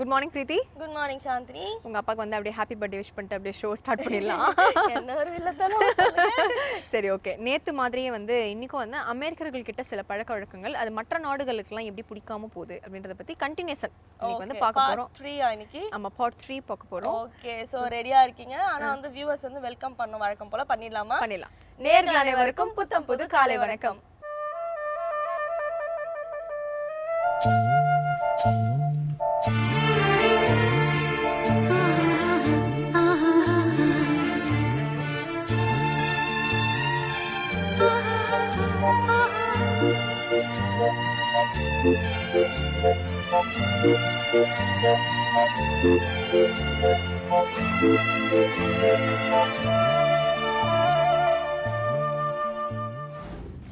Good morning Preethi. Good morning Chandini. உங்க அப்பாக்கு வந்து அப்படியே ஹாப்பி பர்த்டே விஷ் பண்ணிட்டு அப்படியே ஷோ ஸ்டார்ட் பண்ணிடலாம். என்ன ஒரு வில்லத்தனம். சரி, ஓகே. நேத்து மாதிரியே வந்து இன்னைக்கும் வந்து அமெரிக்கர்கள் கிட்ட சில பழக்க வழக்கங்கள் அது மற்ற நாடுகளுக்குலாம் எப்படி பிடிக்காம போகுது அப்படின்றத பத்தி கண்டினியூஷன் இன்னைக்கு வந்து பார்க்க போறோம். பார்ட் 3 இன்னைக்கு. ஆமா, பார்ட் 3 பார்க்க போறோம். ஓகே, சோ ரெடியா இருக்கீங்க? ஆனா வந்து வியூவர்ஸ் வந்து வெல்கம் பண்ண வழக்கம் போல பண்ணிடலாமா? பண்ணிடலாம். நேயர்கள் அனைவருக்கும் புத்தம் புது காலை வணக்கம்.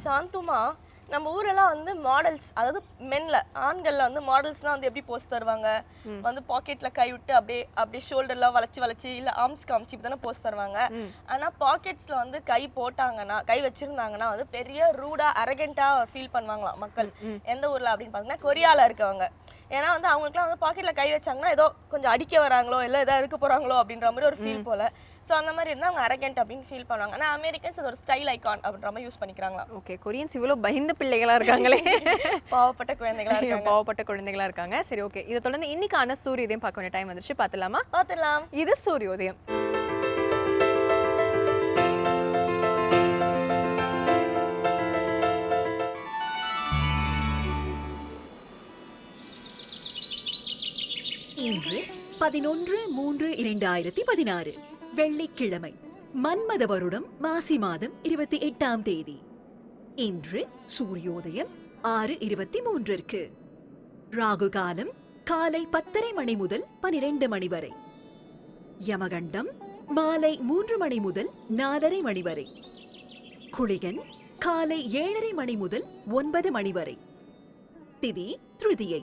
சாந்துமா, நம்ம ஊரெல்லாம் வந்து மாடல்ஸ், அதாவது மென்ல ஆண்கள்ல வந்து மாடல்ஸ்லாம் வந்து எப்படி போஸ் தருவாங்க? வந்து பாக்கெட்ல கை விட்டு அப்படியே ஷோல்டர்லாம் வளைச்சு இல்ல ஆர்ம்ஸ் காமிச்சு இப்படி தானே போஸ் தருவாங்க. ஆனா பாக்கெட்ஸ்ல வந்து கை போட்டாங்கன்னா, கை வச்சிருந்தாங்கன்னா வந்து பெரிய ரூடா அரகெண்டா ஃபீல் பண்ணுவாங்களாம் மக்கள். எந்த ஊர்ல அப்படின்னு பாத்தீங்கன்னா கொரியால இருக்கவங்க. ஏன்னா வந்து அவங்களுக்குலாம் வந்து பாக்கெட்ல கை வச்சாங்கன்னா ஏதோ கொஞ்சம் அடிக்க வராங்களோ இல்ல ஏதோ எடுக்க போறாங்களோ அப்படின்ற மாதிரி ஒரு ஃபீல் போல. ஸோ அந்த மாதிரி இருந்தால் அவங்க அரகெண்ட் அப்படின்னு ஃபீல் பண்ணுவாங்க. ஆனால் அமெரிக்கன்ஸ் அது ஒரு ஸ்டைல் ஐகான் அப்படின்ற மாதிரி யூஸ் பண்ணிக்கிறாங்களா? ஓகே, கொரியன்ஸ் இவ்வளோ பயந்த பிள்ளைகளா இருக்காங்களே. பாவப்பட்ட குழந்தைகளா இருக்காங்க. பாவப்பட்ட குழந்தைகளா இருக்காங்க. சரி, ஓகே. இதை தொடர்ந்து இன்னைக்கான சூரியோதயம் பார்க்க வேண்டிய டைம் வந்துருச்சு. பார்த்துலாமா? பார்த்துலாம். இது சூரியோதயம். இன்று 11/3/2016 வெள்ளிக்கிழமை, மன்மத வருடம் மாசி மாதம் 28ஆம் தேதி. இன்று சூரியோதயம் 6:23 ராகு காலம் காலை 10:30 மணி முதல் 12 மணி வரை. யமகண்டம் மாலை 3 மணி முதல் 4:30 மணி வரை. குளிகன் காலை 7:30 மணி முதல் 9 மணி வரை. திதி திருதியை.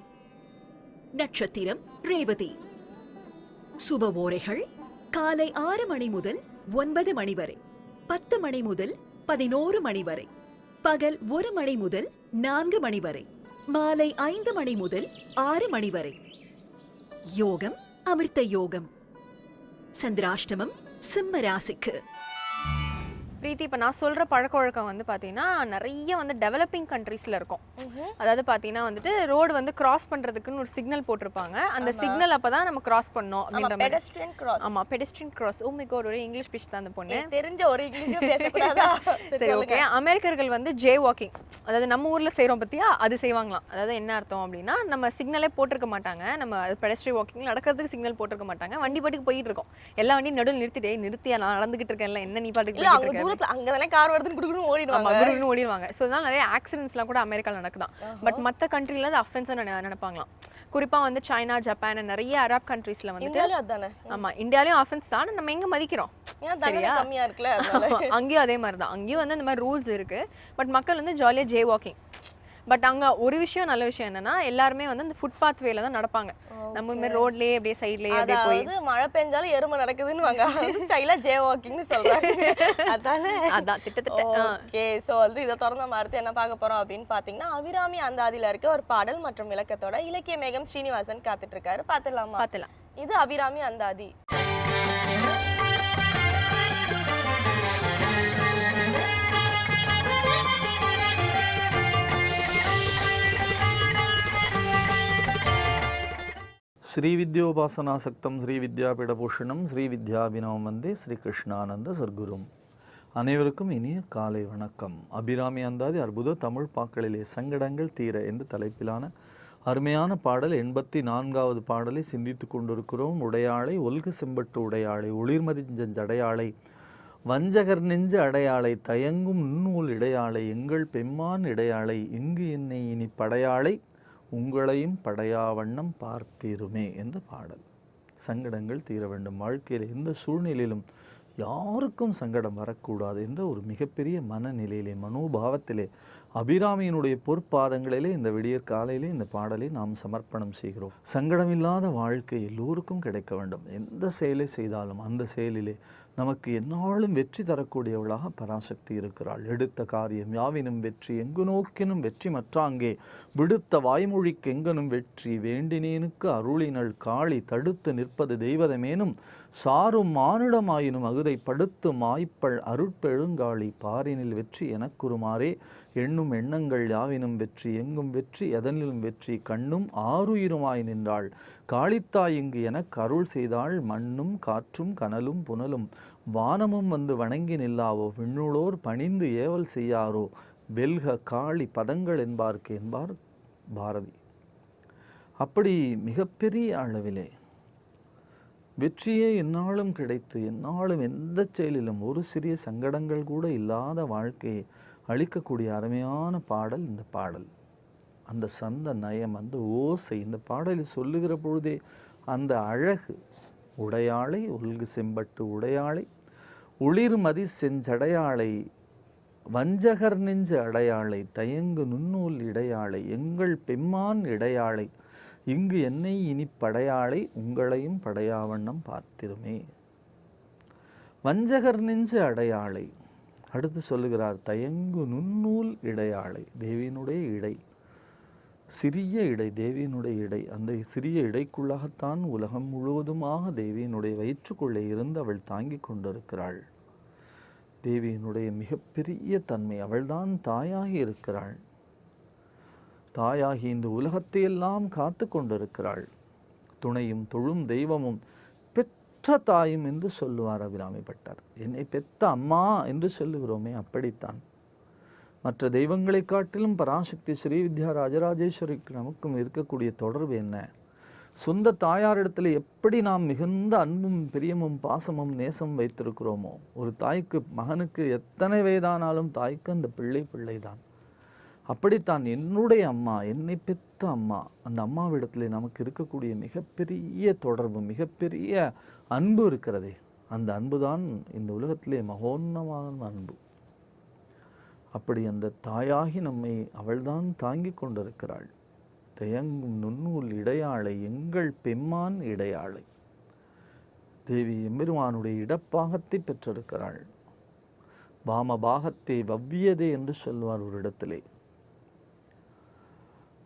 நட்சத்திரம் ரேவதி. சுபவோரைகள் காலை 6 மணி முதல் 9 மணி வரை, 10 மணி முதல் 11 மணி வரை, பகல் 1 மணி முதல் 4 மணி வரை, மாலை 5 மணி முதல் 6 மணி வரை. யோகம் அமிர்த யோகம். சந்திராஷ்டமம் சிம்ம ராசிக்கு. பிரீத்தி, இப்போ நான் சொல்கிற பழக்க வழக்கம் வந்து பார்த்தீங்கன்னா நிறைய வந்து டெவலப்பிங் கண்ட்ரீஸில் இருக்கும். அதாவது பார்த்தீங்கன்னா வந்துட்டு ரோடு வந்து கிராஸ் பண்ணுறதுக்குன்னு ஒரு சிக்னல் போட்டிருப்பாங்க. அந்த சிக்னல் அப்போ தான் நம்ம கிராஸ் பண்ணோம் அப்படின்ற மாதிரி. Pedestrian cross. ஆமாம், pedestrian cross. Oh my God, ஒரு இங்கிலீஷ் பேச தான் அந்த பொண்ணு. தெரிஞ்ச ஒரு இங்கிலீஷும் பேசக்கூடாதா? சரி, ஓகே. அமெரிக்கர்கள் வந்து ஜே வாக்கிங், அதாவது நம்ம ஊரில் செய்கிறோம் பற்றியா, அது செய்வாங்களாம். அதாவது என்ன அர்த்தம் அப்படின்னா, நம்ம சிக்னலே போட்டிருக்க மாட்டாங்க. நம்ம பெடஸ்ட்ரியன் வாக்கிங் நடக்கிறதுக்கு சிக்னல் போட்டிருக்க மாட்டாங்க. வண்டி பாட்டுக்கு போயிட்டு இருக்கோம். எல்லா வண்டியும் நடுவில் நிறுத்தியா நான் நடந்துகிட்டு இருக்கேன்ல, என்ன நீ பாட்டுக்கு அங்கதானே கார் வருதுன்னு குடுகுடுன்னு ஓடிடுவாங்க. ஸோ அதனால நிறைய ஆக்சிடென்ட்ஸ்லாம் கூட அமெரிக்காவில் நடக்குதான். பட் மற்ற கண்ட்ரில அது அஃபென்ஸாக நினைப்பாங்களாம். குறிப்பா வந்து சைனா, ஜப்பான், நிறைய அரப் கண்ட்ரீஸ்ல வந்துட்டு ஆமா, இந்தியாலயும் அஃபென்ஸ் தான். நம்ம எங்க மதிக்கிறோம் சரியா? அங்கேயும் அதே மாதிரி தான். அங்கேயும் வந்து இந்த மாதிரி ரூல்ஸ் இருக்கு. பட் மக்கள் வந்து ஜாலியா ஜே வாக்கிங். பட் அங்கே ஒரு விஷயம், நல்ல விஷயம் என்னன்னா, எல்லாருமே வந்து அந்த ஃபுட்பாத் வேல தான் நடப்பாங்க. நம்ம இந்த மாதிரி ரோட்லயே அப்படியே சைட்லயே அப்படியே போய் மழை பெஞ்சாலும் எருமை நடக்குதுன்னு வாங்க ஸ்டைலா ஜே வாக்கிங்னு சொல்றாங்க. அதான் திட்டத்திட்ட. ஓகே, சோ வந்து இதை தொடர்ந்து நம்ம அடுத்து என்ன பார்க்க போறோம் அப்படின்னு பாத்தீங்கன்னா, அபிராமி அந்தாதியில இருக்க ஒரு பாடல் மற்றும் விளக்கத்தோட இலக்கிய மேகம் ஸ்ரீனிவாசன் காத்துட்டு இருக்காரு. பார்த்துலாம். இது அபிராமி அந்தாதி. ஸ்ரீவித்யோபாசனாசக்தம் ஸ்ரீவித்யாபீடபூஷணம் ஸ்ரீவித்யாபினவம் வந்தே ஸ்ரீ கிருஷ்ணானந்த சர்க்குரும். அனைவருக்கும் இனிய காலை வணக்கம். அபிராமி அந்தாதி அற்புத தமிழ் பாக்களிலே சங்கடங்கள் தீர என்று தலைப்பிலான அருமையான பாடல் 84வது பாடலை சிந்தித்து கொண்டிருக்கிறோம். உடையாளை ஒல்கு செம்பட்டு உடையாளை ஒளிர்மதிஞ்சடையாளை வஞ்சகர் நெஞ்சு அடையாளை தயங்கும் நுண்ணூல் இடையாளை எங்கள் பெம்மான் இடையாளை இங்கு என்னை இனி படையாளை உங்களையும் படையாவண்ணம் பார்த்தீருமே என்ற பாடல். சங்கடங்கள் தீர வேண்டும். வாழ்க்கையில் எந்த சூழ்நிலையிலும் யாருக்கும் சங்கடம் வரக்கூடாது என்ற ஒரு மிகப்பெரிய மனநிலையிலே, மனோபாவத்திலே அபிராமியினுடைய பொற்பாதங்களிலே இந்த விடியற் காலையிலே இந்த பாடலை நாம் சமர்ப்பணம் செய்கிறோம். சங்கடமில்லாத வாழ்க்கை எல்லோருக்கும் கிடைக்க வேண்டும். எந்த செயலை செய்தாலும் அந்த செயலிலே நமக்கு எந்நாளும் வெற்றி தரக்கூடியவளாக பராசக்தி இருக்கிறாள். எடுத்த காரியம் யாவினும் வெற்றி, எங்கு நோக்கினும் வெற்றி மற்றாங்கே, விடுத்த வாய்மொழிக்கு எங்கனும் வெற்றி, வேண்டினேனுக்கு அருளினள் காளி, தடுத்து நிற்பது தெய்வதமேனும் சாரும் மானிடமாயினும் அகுதை படுத்து மாய்ப்பள் அருட்பெழுங்காளி, பாரினில் வெற்றி எனக்குருமாறே, எண்ணும் எண்ணங்கள் யாவினும் வெற்றி, எங்கும் வெற்றி, எதனிலும் வெற்றி, கண்ணும் ஆறுயிருமாய் நின்றாள் காளித்தாய் இங்கு எனக்கு அருள் செய்தாள், மண்ணும் காற்றும் கனலும் புனலும் வானமும் வந்து வணங்கி நில்லாவோ, விண்ணுளோர் பணிந்து ஏவல் செய்யாரோ, வெல்க காளி பதங்கள் என்பார்க்கு என்பார் பாரதி. அப்படி மிகப்பெரிய அளவிலே வெற்றியே எந்நாளும் கிடைத்து எந்நாளும் எந்த செயலிலும் ஒரு சிறிய சங்கடங்கள் கூட இல்லாத வாழ்க்கையை அளிக்கக்கூடிய அருமையான பாடல் இந்த பாடல். அந்த சந்த நயம், அந்த ஓசை, இந்த பாடலில் சொல்லுகிற பொழுதே அந்த அழகு. உடையாளை ஒல்கு செம்பட்டு உடையாளை, ஒளிர்மதி செஞ்சடையாளை, வஞ்சகர் நெஞ்சு அடையாளை, தயங்கு நுண்ணூல் இடையாளை, எங்கள் பெம்மான் இடையாளை, இங்கு என்னை இனி படையாளை, உங்களையும் படையாவண்ணம் பார்த்திருமே. வஞ்சகர் நெஞ்சு அடையாளை. அடுத்து சொல்லுகிறார் தயங்கு நுண்ணூல் இடையாளை. தேவியினுடைய இடை, சிறிய இடை, தேவியினுடைய இடை. அந்த சிறிய இடைக்குள்ளாகத்தான் உலகம் முழுவதுமாக தேவியினுடைய வயிற்றுக்குள்ளே இருந்து அவள் தாங்கி கொண்டிருக்கிறாள். தேவியினுடைய மிகப்பெரிய தன்மை, அவள்தான் தாயாகி இருக்கிறாள். தாயாகி இந்த உலகத்தையெல்லாம் காத்து கொண்டிருக்கிறாள். துணையும் தொழும் தெய்வமும் பெற்ற தாயும் என்று சொல்லுவார் அபிராமி பட்டர். என்னை பெத்த அம்மா என்று சொல்லுகிறோமே, அப்படித்தான். மற்ற தெய்வங்களை காட்டிலும் பராசக்தி ஸ்ரீவித்யா ராஜராஜேஸ்வரிக்கு நமக்கும் இருக்கக்கூடிய தொடர்பு என்ன? சொந்த தாயாரிடத்தில் எப்படி நாம் மிகுந்த அன்பும் பிரியமும் பாசமும் நேசம் வைத்திருக்கிறோமோ, ஒரு தாய்க்கு மகனுக்கு எத்தனை வயதானாலும் தாய்க்கு அந்த பிள்ளைதான். அப்படித்தான் என்னுடைய அம்மா, என்னை பெத்த அம்மா, அந்த அம்மாவிடத்தில் நமக்கு இருக்கக்கூடிய மிகப்பெரிய தொடர்பு, மிகப்பெரிய அன்பு இருக்கிறதே, அந்த அன்புதான் இந்த உலகத்திலே மகோன்னமான அன்பு. அப்படி அந்த தாயாகி நம்மை அவள்தான் தாங்கி கொண்டிருக்கிறாள். தயங்கும் நுண்ணூல் இடையாளை, எங்கள் பெம்மான் இடையாளை. தேவி எம்பெருமானுடைய இடப்பாகத்தை பெற்றிருக்கிறாள். வாமபாகத்தை வவ்வியதே என்று சொல்வார் ஒரு இடத்திலே.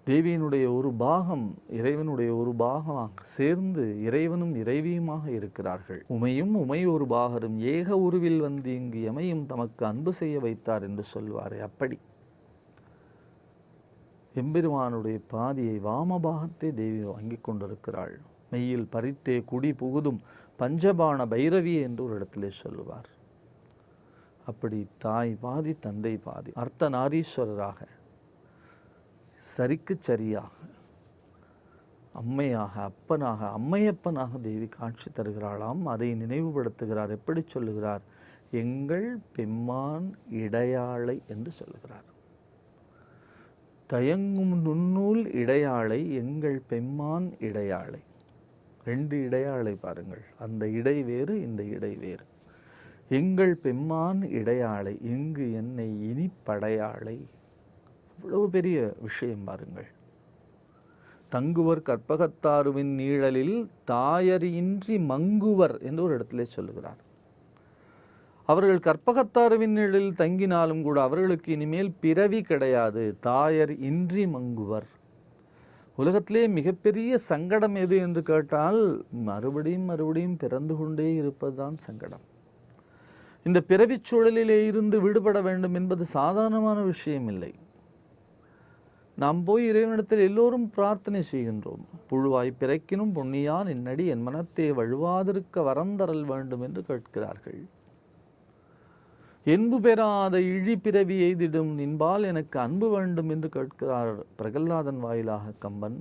தேவியினுடைய ஒரு பாகம் இறைவனுடைய ஒரு பாகமாக சேர்ந்து இறைவனும் இறைவியுமாக இருக்கிறார்கள். உமையும் உமை ஒரு பாகரும் ஏக உருவில் வந்து இங்கு எமையும் தமக்கு அன்பு செய்ய வைத்தார் என்று சொல்வாரே, அப்படி எம்பெருமானுடைய பாதியை வாமபாகத்தை தேவி வாங்கி கொண்டிருக்கிறாள். மெய்யில் பறித்தே குடி புகுதும் பஞ்சபாண பைரவி என்று ஒரு இடத்திலே சொல்லுவார். அப்படி தாய் பாதி தந்தை பாதி, அர்த்த நாரீஸ்வரராக, சரிக்கு சரியாக, அம்மையாக, அப்பனாக, அம்மையப்பனாக தேவி காட்சி தருகிறாளாம். அதை நினைவுபடுத்துகிறார். எப்படி சொல்லுகிறார்? எங்கள் பெம்மான் இடையாளை என்று சொல்லுகிறார். தயங்கும் நுண்ணூல் இடையாளை, எங்கள் பெம்மான் இடையாளை. ரெண்டு இடையாளை பாருங்கள். அந்த இடை வேறு, இந்த இடை வேறு. எங்கள் பெம்மான் இடையாளை, இங்கு என்னை இனி படையாளை. இவ்வளவு பெரிய விஷயம் பாருங்கள். தங்குவர் கற்பகத்தாருவின் நீழலில் தாயரின்றி மங்குவர் என்று ஒரு இடத்திலே சொல்லுகிறார். அவர்கள் கற்பகத்தாருவின் நிழலில் தங்கினாலும் கூட அவர்களுக்கு இனிமேல் பிறவி கிடையாது. தாயர் இன்றி மங்குவர். உலகத்திலே மிகப்பெரிய சங்கடம் எது என்று கேட்டால், மறுபடியும் மறுபடியும் பிறந்து கொண்டே இருப்பதுதான் சங்கடம். இந்த பிறவிச் சூழலிலே இருந்து விடுபட வேண்டும் என்பது சாதாரணமான விஷயம் இல்லை. நாம் போய் இறைவனிடத்தில் எல்லோரும் பிரார்த்தனை செய்கின்றோம். புழுவாய் பிறக்கினும் பொன்னியான் என்னடி என் மனத்தை வழுவாதிருக்க வரம் தரல் வேண்டும் என்று கேட்கிறார்கள். என்பு பெறாத இழி பிறவி எய்திடும் நின்பால் எனக்கு அன்பு வேண்டும் என்று கேட்கிறார் பிரகல்லாதன் வாயிலாக கம்பன்.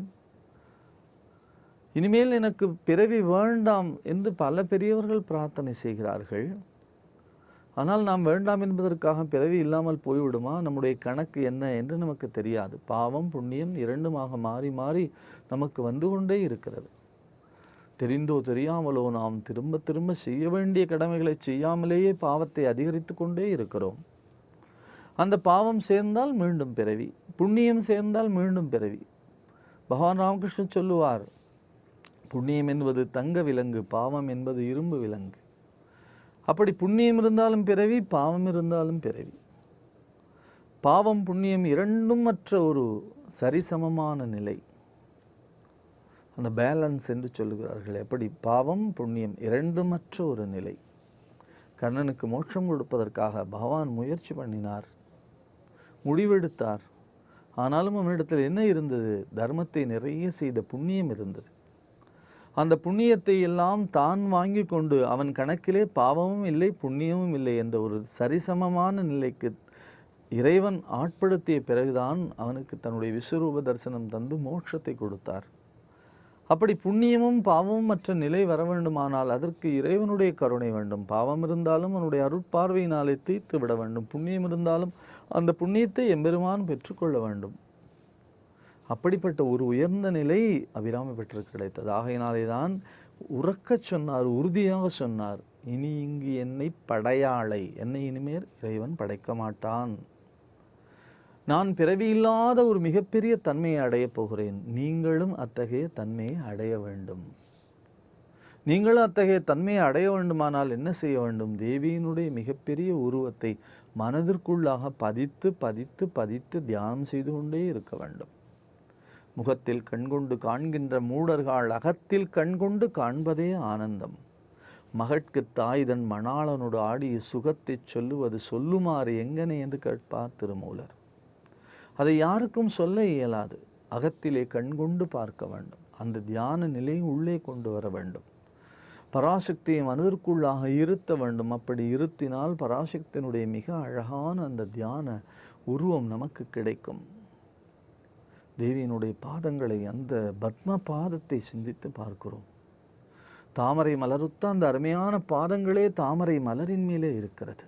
இனிமேல் எனக்கு பிறவி வேண்டாம் என்று பல பெரியவர்கள் பிரார்த்தனை செய்கிறார்கள். ஆனால் நாம் வேண்டாம் என்பதற்காக பிறவி இல்லாமல் போய்விடுமா? நம்முடைய கணக்கு என்ன என்று நமக்கு தெரியாது. பாவம் புண்ணியம் இரண்டுமாக மாறி மாறி நமக்கு வந்து கொண்டே இருக்கிறது. தெரிந்தோ தெரியாமலோ நாம் திரும்ப திரும்ப செய்ய வேண்டிய கடமைகளை செய்யாமலேயே பாவத்தை அதிகரித்து கொண்டே இருக்கிறோம். அந்த பாவம் சேர்ந்தால் மீண்டும் பிறவி, புண்ணியம் சேர்ந்தால் மீண்டும் பிறவி. பகவான் ராமகிருஷ்ணன் சொல்லுவார், புண்ணியம் என்பது தங்க விலங்கு, பாவம் என்பது இரும்பு விலங்கு. அப்படி புண்ணியம் இருந்தாலும் பிறவி, பாவம் இருந்தாலும் பிறவி. பாவம் புண்ணியம் இரண்டும் மற்ற ஒரு சரிசமமான நிலை, அந்த பேலன்ஸ் என்று சொல்லுகிறார்கள். எப்படி பாவம் புண்ணியம் இரண்டுமற்ற ஒரு நிலை. கர்ணனுக்கு மோட்சம் கொடுப்பதற்காக பகவான் முயற்சி பண்ணினார், முடிவெடுத்தார். ஆனாலும் அவனிடத்தில் என்ன இருந்தது? தர்மத்தை நிறைய செய்த புண்ணியம் இருந்தது. அந்த புண்ணியத்தை எல்லாம் தான் வாங்கி கொண்டு அவன் கணக்கிலே பாவமும் இல்லை புண்ணியமும் இல்லை என்ற ஒரு சரிசமமான நிலைக்கு இறைவன் ஆட்படுத்திய பிறகுதான் அவனுக்கு தன்னுடைய விஸ்வரூப தரிசனம் தந்து மோட்சத்தை கொடுத்தார். அப்படி புண்ணியமும் பாவமும் மற்ற நிலை வர வேண்டுமானால் அதற்கு இறைவனுடைய கருணை வேண்டும். பாவம் இருந்தாலும் அவனுடைய அருட்பார்வையினாலே தீர்த்து விட வேண்டும். புண்ணியம் இருந்தாலும் அந்த புண்ணியத்தை எம்பெருமான் பெற்றுக்கொள்ள வேண்டும். அப்படிப்பட்ட ஒரு உயர்ந்த நிலை அபிராமி பெற்று கிடைத்தது. ஆகையினாலே தான் உறக்கச் சொன்னார், உறுதியாக சொன்னார், இனி இங்கு என்னை படையாளை, என்னை இனிமேல் இறைவன் படைக்க மாட்டான். நான் பிறவியில்லாத ஒரு மிகப்பெரிய தன்மையை அடையப் போகிறேன். நீங்களும் அத்தகைய தன்மையை அடைய வேண்டும். நீங்களும் அத்தகைய தன்மையை அடைய வேண்டுமானால் என்ன செய்ய வேண்டும்? தேவியினுடைய மிகப்பெரிய உருவத்தை மனதிற்குள்ளாக பதித்து பதித்து பதித்து தியானம் செய்து கொண்டே இருக்க வேண்டும். முகத்தில் கண்கொண்டு காண்கின்ற மூடர்கள் அகத்தில் கண்கொண்டு காண்பதே ஆனந்தம். மகட்கு தாய்தன் மணாளனோடு ஆடிய சுகத்தை சொல்லுவது சொல்லுமாறு எங்கனே என்று கேட்பார் திருமூலர். அதை யாருக்கும் சொல்ல இயலாது. அகத்திலே கண்கொண்டு பார்க்க வேண்டும். அந்த தியான நிலையை உள்ளே கொண்டு வர வேண்டும். பராசக்தியை மனதிற்குள்ளாக இருத்த வேண்டும். அப்படி இருத்தினால் பராசக்தியினுடைய மிக அழகான அந்த தியான உருவம் நமக்கு கிடைக்கும். தேவியினுடைய பாதங்களை, அந்த பத்ம பாதத்தை சிந்தித்து பார்க்கிறோம். தாமரை மலருத்த அந்த அருமையான பாதங்களே தாமரை மலரின் மேலே இருக்கிறது.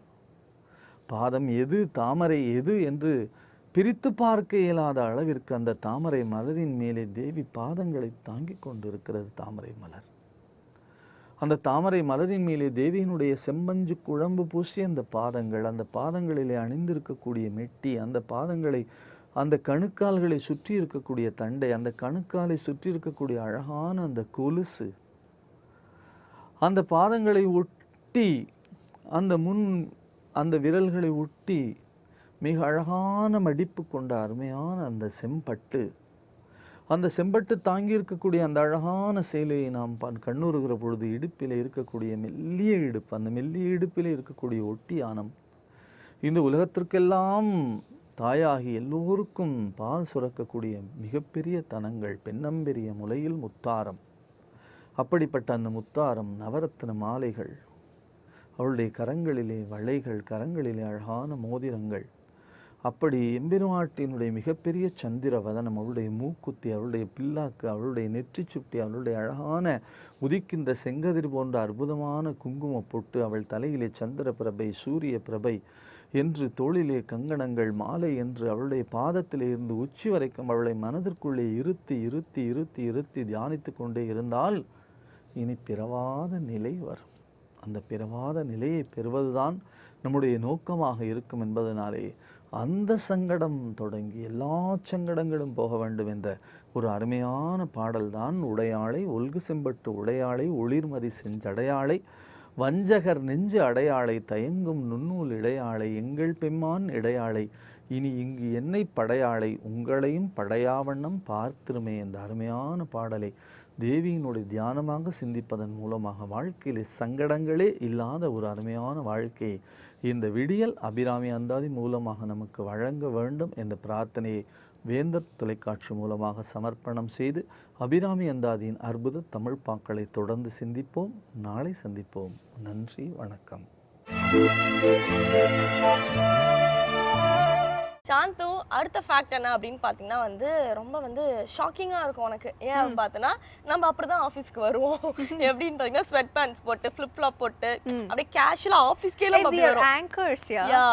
பாதம் எது தாமரை எது என்று பிரித்து பார்க்க இயலாத அளவிற்கு அந்த தாமரை மலரின் மேலே தேவி பாதங்களை தாங்கிக் கொண்டு இருக்கிறது தாமரை மலர். அந்த தாமரை மலரின் மேலே தேவியினுடைய செம்பஞ்சு குழம்பு பூசிய அந்த பாதங்கள், அந்த பாதங்களிலே அணிந்திருக்கக்கூடிய மெட்டி, அந்த பாதங்களை, அந்த கணுக்கால்களை சுற்றி இருக்கக்கூடிய தண்டை, அந்த கணுக்காலை சுற்றி இருக்கக்கூடிய அழகான அந்த கொலுசு, அந்த பாதங்களை ஒட்டி அந்த விரல்களை ஒட்டி மிக அழகான மடிப்பு கொண்ட அருமையான அந்த செம்பட்டு, அந்த செம்பட்டு தாங்கி இருக்கக்கூடிய அந்த அழகான சேலையை நாம் கண்ணுறுகிற பொழுது இடுப்பிலே இருக்கக்கூடிய மெல்லிய இடுப்பு, அந்த மெல்லிய இடுப்பிலே இருக்கக்கூடிய ஒட்டியானம், இந்த உலகத்திற்கெல்லாம் தாயாகி எல்லோருக்கும் பால் சுரக்கக்கூடிய மிகப்பெரிய தனங்கள், பெண்ணம்பெரிய முலையில் முத்தாரம். அப்படிப்பட்ட அந்த முத்தாரம், நவரத்ன மாலைகள், அவளுடைய கரங்களிலே வளைகள், கரங்களிலே அழகான மோதிரங்கள், அப்படி எம்பெருமாட்டினுடைய மிகப்பெரிய சந்திர வதனம், அவளுடைய மூக்குத்தி, அவளுடைய பில்லாக்கு, அவளுடைய நெற்றி சுட்டி, அவளுடைய அழகான உதிக்கின்ற செங்கதிர் போன்ற அற்புதமான குங்கும பொட்டு, அவள் தலையிலே சந்திர பிரபை, சூரிய பிரபை என்று, தோளிலே கங்கணங்கள், மாலை என்று, அவளுடைய பாதத்திலே இருந்து உச்சி வரைக்கும் அவளை மனதிற்குள்ளே இருத்தி இருத்தி இருத்தி இருத்தி தியானித்து கொண்டே இருந்தால் இனி பிறவாத நிலை வரும். அந்த பிறவாத நிலையை பெறுவதுதான் நம்முடைய நோக்கமாக இருக்கும் என்பதனாலே அந்த சங்கடம் தொடங்கி எல்லா சங்கடங்களும் போக வேண்டும் என்ற ஒரு அருமையான பாடல்தான் உடையாளை ஒல்கு செம்பட்டு உடையாளை ஒளிர்மதி செஞ்சடையாளை வஞ்சகர் நெஞ்சு அடையாளை தயங்கும் நுண்ணூல் இடையாளை எங்கள் பெம்மான் இடையாளை இனி இங்கு என்னை படையாளை உங்களையும் படையாவண்ணம் பார்த்திருமே என்ற அருமையான பாடலை தேவியினுடைய தியானமாக சிந்திப்பதன் மூலமாக வாழ்க்கையிலே சங்கடங்களே இல்லாத ஒரு அருமையான வாழ்க்கையை இந்த விடியல் அபிராமி அந்தாதி மூலமாக நமக்கு வழங்க வேண்டும் என்ற பிரார்த்தனையை வேந்தர் தொலைக்காட்சி மூலமாக சமர்ப்பணம் செய்து அபிராமி அந்தாதியின் அற்புத தமிழ் பாக்களை தொடர்ந்து சிந்திப்போம். நாளை சந்திப்போம். நன்றி, வணக்கம். சாந்து அடுத்த ஃபேக்ட் என்ன அப்படின்னு பார்த்தீங்கன்னா வந்து ரொம்ப வந்து ஷாக்கிங்காக இருக்கும் உனக்கு. ஏன் பார்த்தோன்னா நம்ம அப்படிதான் ஆஃபீஸ்க்கு வருவோம். எப்படின்னு பார்த்தீங்கன்னா ஸ்வெட் பேண்ட்ஸ் போட்டு ஃப்ளிப் ஃப்ளாப் போட்டு அப்படியே கேஷுவலாக ஆஃபீஸ்க்கே நம்ம அப்படி வரும்.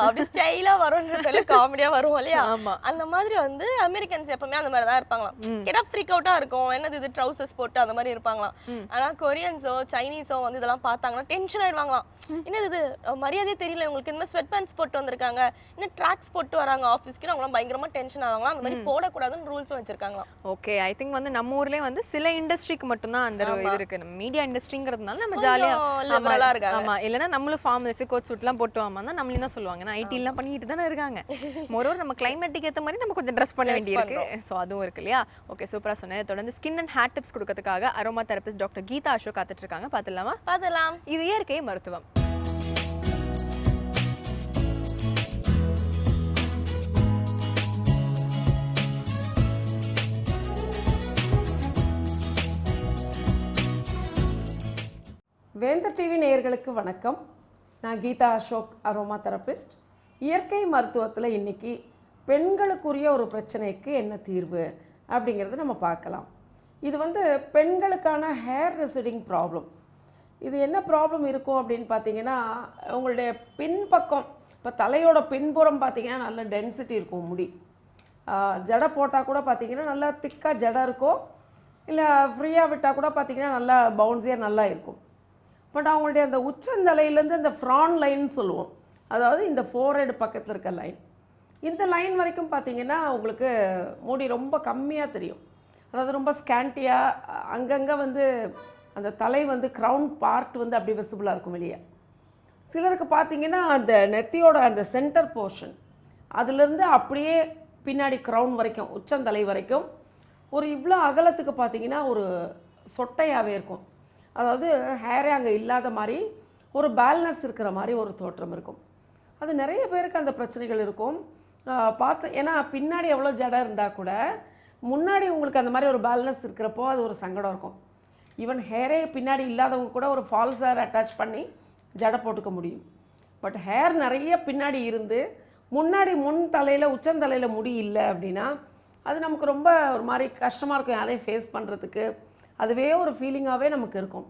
அப்படி ஸ்டைலாக வரும்ன்ற காமெடியாக வரும் இல்லையா? அந்த மாதிரி வந்து அமெரிக்கன்ஸ் எப்பவுமே அந்த மாதிரி தான் இருப்பாங்களாம். கேட்டா ஃப்ரீக் அவுட்டாக இருக்கும். என்னது இது ட்ரௌசர்ஸ் போட்டு அந்த மாதிரி இருப்பாங்களாம். ஆனால் கொரியன்ஸோ சைனீஸோ வந்து இதெல்லாம் பார்த்தாங்கன்னா டென்ஷன் ஆயிடுவாங்களாம். என்னது இது மரியாதையே தெரியல உங்களுக்கு, இந்த மாதிரி ஸ்வெட் பேண்ட்ஸ் போட்டு வந்திருக்காங்க, இன்னும் ட்ராக்ஸ் போட்டு வராங்க ஆஃபீஸ்க்கு, அவங்களாம் பயங்கரமா டென்ஷன் ஆவாங்களாம். அந்த மாதிரி போடக்கூடாதுன்னு ரூல்ஸும் வச்சிருக்காங்க. ஓகே, ஐ திங்க் வந்து நம்ம ஊர்லயே வந்து சில இண்டஸ்ட்ரிக்கு மட்டும்தான் அந்த இது இருக்கு. நம்ம மீடியா இண்டஸ்ட்ரிங்கிறதுனால நம்ம ஜாலியா லிபரலா இருக்காங்க. ஆமா, இல்லனா நம்மளும் ஃபார்மல்ஸ் கோட் சூட்லாம் போட்டு வாமான்னா நம்மள என்ன சொல்லுவாங்க, நான் ஐடி எல்லாம் பண்ணிட்டு தானே இருக்காங்க. மோரோவர் நம்ம கிளைமேட்டுக்கு ஏத்த மாதிரி நம்ம கொஞ்சம் ட்ரெஸ் பண்ண வேண்டியிருக்கு. சோ அதுவும் இருக்கு இல்லையா? ஓகே, சூப்பரா சொன்னேன். தொடர்ந்து ஸ்கின் அண்ட் ஹேர் டிப்ஸ் கொடுக்கிறதுக்காக aroma therapist doctor Geetha Ashok காத்துட்டு இருக்காங்க. பார்த்துடலாம். இது இயற்கை மருத்துவம். வேந்தர் டிவி நேயர்களுக்கு வணக்கம். நான் கீதா அசோக், அரோமா தெரபிஸ்ட். இயற்கை மருத்துவத்தில் இன்றைக்கி பெண்களுக்குரிய ஒரு பிரச்சனைக்கு என்ன தீர்வு அப்படிங்கிறத நம்ம பார்க்கலாம். இது வந்து பெண்களுக்கான ஹேர் ரெசிடிங் ப்ராப்ளம். இது என்ன ப்ராப்ளம் இருக்கும் அப்படின்னு பார்த்தீங்கன்னா, உங்களுடைய பின்பக்கம், இப்போ தலையோட பின்புறம் பார்த்தீங்கன்னா நல்ல டென்சிட்டி இருக்கும் முடி. ஜடை போட்டால் கூட பார்த்தீங்கன்னா நல்லா திக்காக ஜடை இருக்கும், இல்லை ஃப்ரீயாக விட்டால் கூட பார்த்தீங்கன்னா நல்லா பவுன்ஸியாக நல்லா இருக்கும். பட் அவங்களுடைய அந்த உச்சந்தலையிலேருந்து அந்த ஃப்ரான் லைன் சொல்லுவோம், அதாவது இந்த ஃபோர்ஹெட் பக்கத்தில் இருக்க லைன், இந்த லைன் வரைக்கும் பார்த்தீங்கன்னா உங்களுக்கு முடி ரொம்ப கம்மியாக தெரியும். அதாவது ரொம்ப ஸ்கேண்டியாக அங்கங்கே வந்து அந்த தலை வந்து க்ரௌன் பார்ட் வந்து அப்படி விசிபிளாக இருக்கும் வெளியே. சிலருக்கு பார்த்தீங்கன்னா அந்த நெத்தியோட அந்த சென்டர் போர்ஷன் அதுலேருந்து அப்படியே பின்னாடி க்ரௌன் வரைக்கும், உச்சந்தலை வரைக்கும் ஒரு இவ்வளோ அகலத்துக்கு பார்த்தீங்கன்னா ஒரு சொட்டையாகவே இருக்கும். அதாவது ஹேரே அங்கே இல்லாத மாதிரி ஒரு பேலன்ஸ் இருக்கிற மாதிரி ஒரு தோற்றம் இருக்கும். அது நிறைய பேருக்கு அந்த பிரச்சனைகள் இருக்கும். ஏன்னா பின்னாடி எவ்வளோ ஜடை இருந்தால் கூட முன்னாடி உங்களுக்கு அந்த மாதிரி ஒரு பேலன்ஸ் இருக்கிறப்போ அது ஒரு சங்கடம் இருக்கும். ஈவன் ஹேரே பின்னாடி இல்லாதவங்க கூட ஒரு ஃபால்ஸ் ஹேர் அட்டாச் பண்ணி ஜடை போட்டுக்க முடியும். பட் ஹேர் நிறைய பின்னாடி இருந்து முன்னாடி முன் தலையில் உச்சந்தலையில் முடி இல்லை அப்படின்னா அது நமக்கு ரொம்ப ஒரு மாதிரி கஷ்டமாக இருக்கும், யாரையும் ஃபேஸ் பண்ணுறதுக்கு. அதுவே ஒரு ஃபீலிங்காகவே நமக்கு இருக்கும்.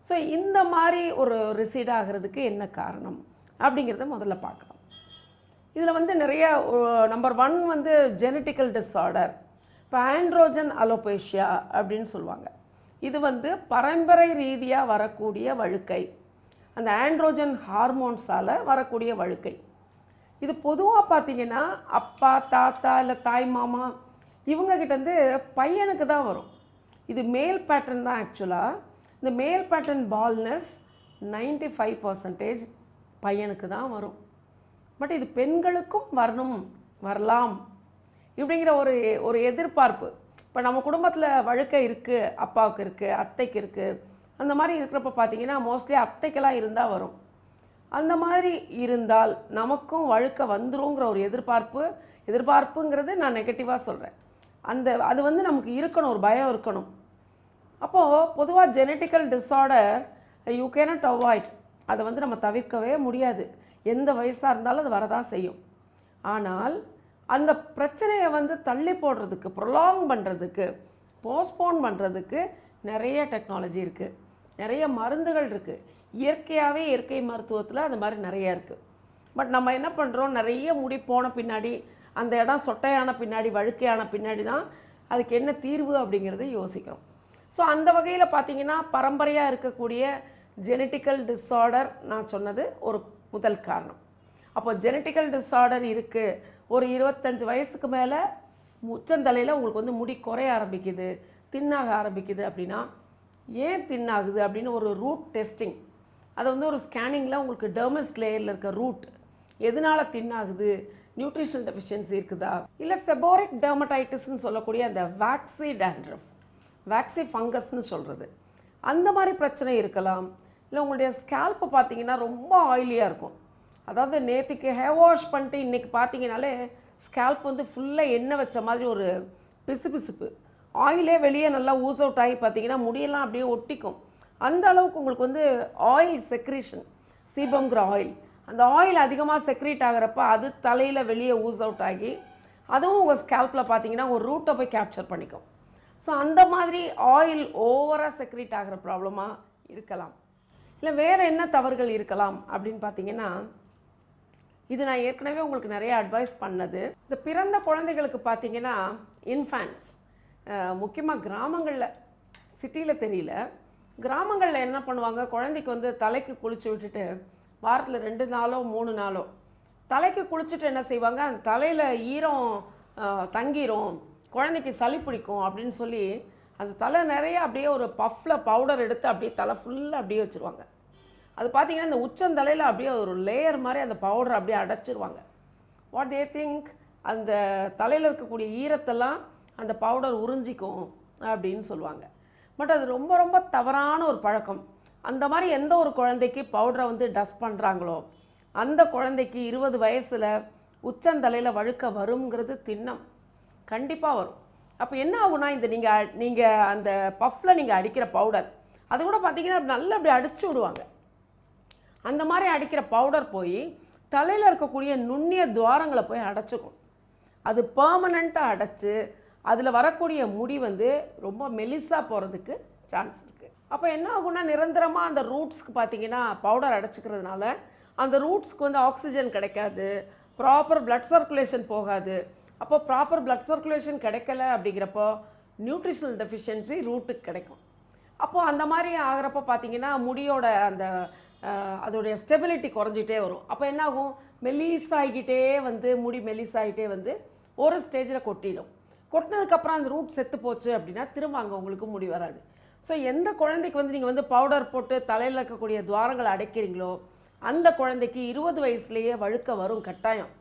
ஸோ இந்த மாதிரி ஒரு ரிசீட் ஆகிறதுக்கு என்ன காரணம் அப்படிங்கிறத முதல்ல பார்க்கலாம். இதில் வந்து நிறைய நம்பர் 1 வந்து ஜெனட்டிக்கல் டிஸார்டர். இப்போ ஆண்ட்ரோஜன் அலோபேஷியா அப்படின்னு சொல்லுவாங்க. இது வந்து பரம்பரை ரீதியாக வரக்கூடிய வழுக்கை, அந்த ஆண்ட்ரோஜன் ஹார்மோன்ஸால் வரக்கூடிய வழுக்கை. இது பொதுவாக பார்த்திங்கன்னா அப்பா, தாத்தா, இல்லை தாய் மாமா இவங்ககிட்டேருந்து பையனுக்கு தான் வரும். இது மேல் பேட்டர்ன் தான். ஆக்சுவலாக இந்த மேல் பேட்டர்ன் பால்னஸ் 95% பையனுக்கு தான் வரும். பட் இது பெண்களுக்கும் வரலாம் இப்படிங்கிற ஒரு எதிர்பார்ப்பு. இப்போ நம்ம குடும்பத்தில் வழுக்கை இருக்குது, அப்பாவுக்கு இருக்குது, அத்தைக்கு இருக்குது, அந்த மாதிரி இருக்கிறப்ப பார்த்தீங்கன்னா மோஸ்ட்லி அத்தைக்கெல்லாம் இருந்தால் வரும். அந்த மாதிரி இருந்தால் நமக்கும் வழுக்க வந்துருங்கிற ஒரு எதிர்பார்ப்புங்கிறது நான் நெகட்டிவாக சொல்கிறேன். அது வந்து நமக்கு இருக்கணும், ஒரு பயம் இருக்கணும். அப்போது பொதுவாக genetical disorder you cannot avoid, அதை வந்து நம்ம தவிர்க்கவே முடியாது. எந்த வயசாக இருந்தாலும் அது வரதான் செய்யும். ஆனால் அந்த பிரச்சனையை வந்து தள்ளி போடுறதுக்கு, ப்ரொலாங் பண்ணுறதுக்கு, போஸ்ட்போன் பண்ணுறதுக்கு நிறைய டெக்னாலஜி இருக்குது, நிறைய மருந்துகள் இருக்குது. இயற்கையாகவே இயற்கை மருத்துவத்தில் அது மாதிரி நிறைய இருக்குது. பட் நம்ம என்ன பண்ணுறோம், நிறைய முடி போன பின்னாடி, அந்த இடம் சொட்டையான பின்னாடி, வழுக்கையான பின்னாடி தான் அதுக்கு என்ன தீர்வு அப்படிங்கிறது யோசிக்கிறோம். ஸோ அந்த வகையில் பார்த்தீங்கன்னா பரம்பரையாக இருக்கக்கூடிய ஜெனட்டிக்கல் டிஸார்டர் நான் சொன்னது ஒரு முதல் காரணம். அப்போ ஜெனட்டிக்கல் டிஸார்டர் இருக்குது, ஒரு 25 வயசுக்கு மேலே உச்சந்தலையில் உங்களுக்கு வந்து முடி குறைய ஆரம்பிக்குது, தின்னாக ஆரம்பிக்குது அப்படின்னா ஏன் தின்னாகுது அப்படின்னு ஒரு ரூட் டெஸ்டிங், அதை வந்து ஒரு ஸ்கேனிங்கில் உங்களுக்கு டெர்மஸ் லேயரில் இருக்க ரூட் எதனால் தின்னாகுது, நியூட்ரிஷனல் டெஃபிஷியன்சி இருக்குதா, இல்லை செபோரிக் டெர்மடைட்டிஸ்ன்னு சொல்லக்கூடிய அந்த வேக்சி டேண்ட்ரஃப், வேக்சி ஃபங்கஸ்ன்னு சொல்கிறது, அந்த மாதிரி பிரச்சனை இருக்கலாம். இல்லை உங்களுடைய ஸ்கேல்ப்பு பார்த்தீங்கன்னா ரொம்ப ஆயிலியாக இருக்கும். அதாவது நேற்றுக்கு ஹேர் வாஷ் பண்ணிட்டு இன்றைக்கி பார்த்தீங்கனாலே ஸ்கேல்ப் வந்து ஃபுல்லாக எண்ணெய் வச்ச மாதிரி ஒரு பிசுபிசுப்பு, ஆயிலே வெளியே நல்லா ஊஸ் அவுட் ஆகி பார்த்தீங்கன்னா முடியெல்லாம் அப்படியே ஒட்டிக்கும். அந்த அளவுக்கு உங்களுக்கு வந்து ஆயில் செக்ரீஷன், சீபம்ங்கிற ஆயில் அந்த ஆயில் அதிகமாக செக்ரீட் ஆகிறப்ப அது தலையில் வெளியே ஊஸ் அவுட் ஆகி அதுவும் உங்கள் ஸ்கேல்பில் பார்த்தீங்கன்னா ஒரு ரூட்டை போய் கேப்சர் பண்ணிக்கும். ஸோ அந்த மாதிரி ஆயில் ஓவராக செக்ரீட் ஆகிற ப்ராப்ளமாக இருக்கலாம். இல்லை வேறு என்ன தவறுகள் இருக்கலாம் அப்படின்னு பார்த்தீங்கன்னா, இது நான் ஏற்கனவே உங்களுக்கு நிறைய அட்வைஸ் பண்ணது. இந்த பிறந்த குழந்தைகளுக்கு பார்த்தீங்கன்னா இன்ஃபேன்ட்ஸ் முக்கியமாக கிராமங்களில், சிட்டியில் தெரியல, கிராமங்களில் என்ன பண்ணுவாங்க, குழந்தைக்கு வந்து தலைக்கு குளிச்சு விட்டுட்டு வாரத்தில் 2 நாளோ 3 நாளோ தலைக்கு குளிச்சுட்டு என்ன செய்வாங்க, அந்த தலையில் ஈரம் தங்கிரும், குழந்தைக்கு சளி பிடிக்கும் அப்படின்னு சொல்லி அந்த தலை நிறைய அப்படியே ஒரு பஃப்பில் பவுடர் எடுத்து அப்படியே தலை ஃபுல்லாக அப்படியே வச்சுருவாங்க. அது பார்த்திங்கன்னா இந்த உச்சந்தலையில் அப்படியே ஒரு லேயர் மாதிரி அந்த பவுடர் அப்படியே அடைச்சிருவாங்க. வாட் தே திங்க், அந்த தலையில் இருக்கக்கூடிய ஈரத்தெல்லாம் அந்த பவுடர் உறிஞ்சிக்கும் அப்படின்னு சொல்லுவாங்க. பட் அது ரொம்ப ரொம்ப தவறான ஒரு பழக்கம். அந்த மாதிரி எந்த ஒரு குழந்தைக்கு பவுடரை வந்து டஸ்ட் பண்ணுறாங்களோ அந்த குழந்தைக்கு 20 வயசில் உச்சந்தலையில் வழுக்க வருங்கிறது திண்ணம், கண்டிப்பாக வரும். அப்போ என்ன ஆகுனா, இந்த நீங்கள் அந்த பஃப்பில் நீங்கள் அடிக்கிற பவுடர் அது கூட பார்த்தீங்கன்னா நல்லா அப்படி அடிச்சு விடுவாங்க. அந்த மாதிரி அடிக்கிற பவுடர் போய் தலையில் இருக்கக்கூடிய நுண்ணிய துவாரங்களை போய் அடைச்சிக்கும். அது பெர்மனண்ட்டாக அடைச்சி அதில் வரக்கூடிய முடி வந்து ரொம்ப மெலிசாக போகிறதுக்கு சான்ஸ் இருக்குது. அப்போ என்ன ஆகுனா, நிரந்தரமாக அந்த ரூட்ஸ்க்கு பார்த்தீங்கன்னா பவுடர் அடைச்சிக்கிறதுனால அந்த ரூட்ஸ்க்கு வந்து ஆக்சிஜன் கிடைக்காது, ப்ராப்பர் பிளட் சர்க்குலேஷன் போகாது. அப்போ ப்ராப்பர் பிளட் சர்க்குலேஷன் கிடைக்கல அப்படிங்கிறப்போ நியூட்ரிஷனல் டெஃபிஷியன்சி ரூட்டுக்கு கிடைக்கும். அப்போது அந்த மாதிரி ஆகிறப்போ பார்த்தீங்கன்னா முடியோட அந்த அதோடைய ஸ்டெபிலிட்டி குறைஞ்சிட்டே வரும். அப்போ என்ன ஆகும், மெலிசாகிக்கிட்டே வந்து முடி மெலிசாகிட்டே வந்து ஒரு ஸ்டேஜில் கொட்டிடும். கொட்டினதுக்கப்புறம் அந்த ரூட் செத்து போச்சு அப்படின்னா திரும்ப அங்கே உங்களுக்கு முடி வராது. ஸோ எந்த குழந்தைக்கு வந்து நீங்கள் வந்து பவுடர் போட்டு தலையில் இருக்கக்கூடிய துவாரங்களை அடைக்கிறீங்களோ அந்த குழந்தைக்கு 20 வயசுலேயே வழுக்க வரும் கட்டாயம்.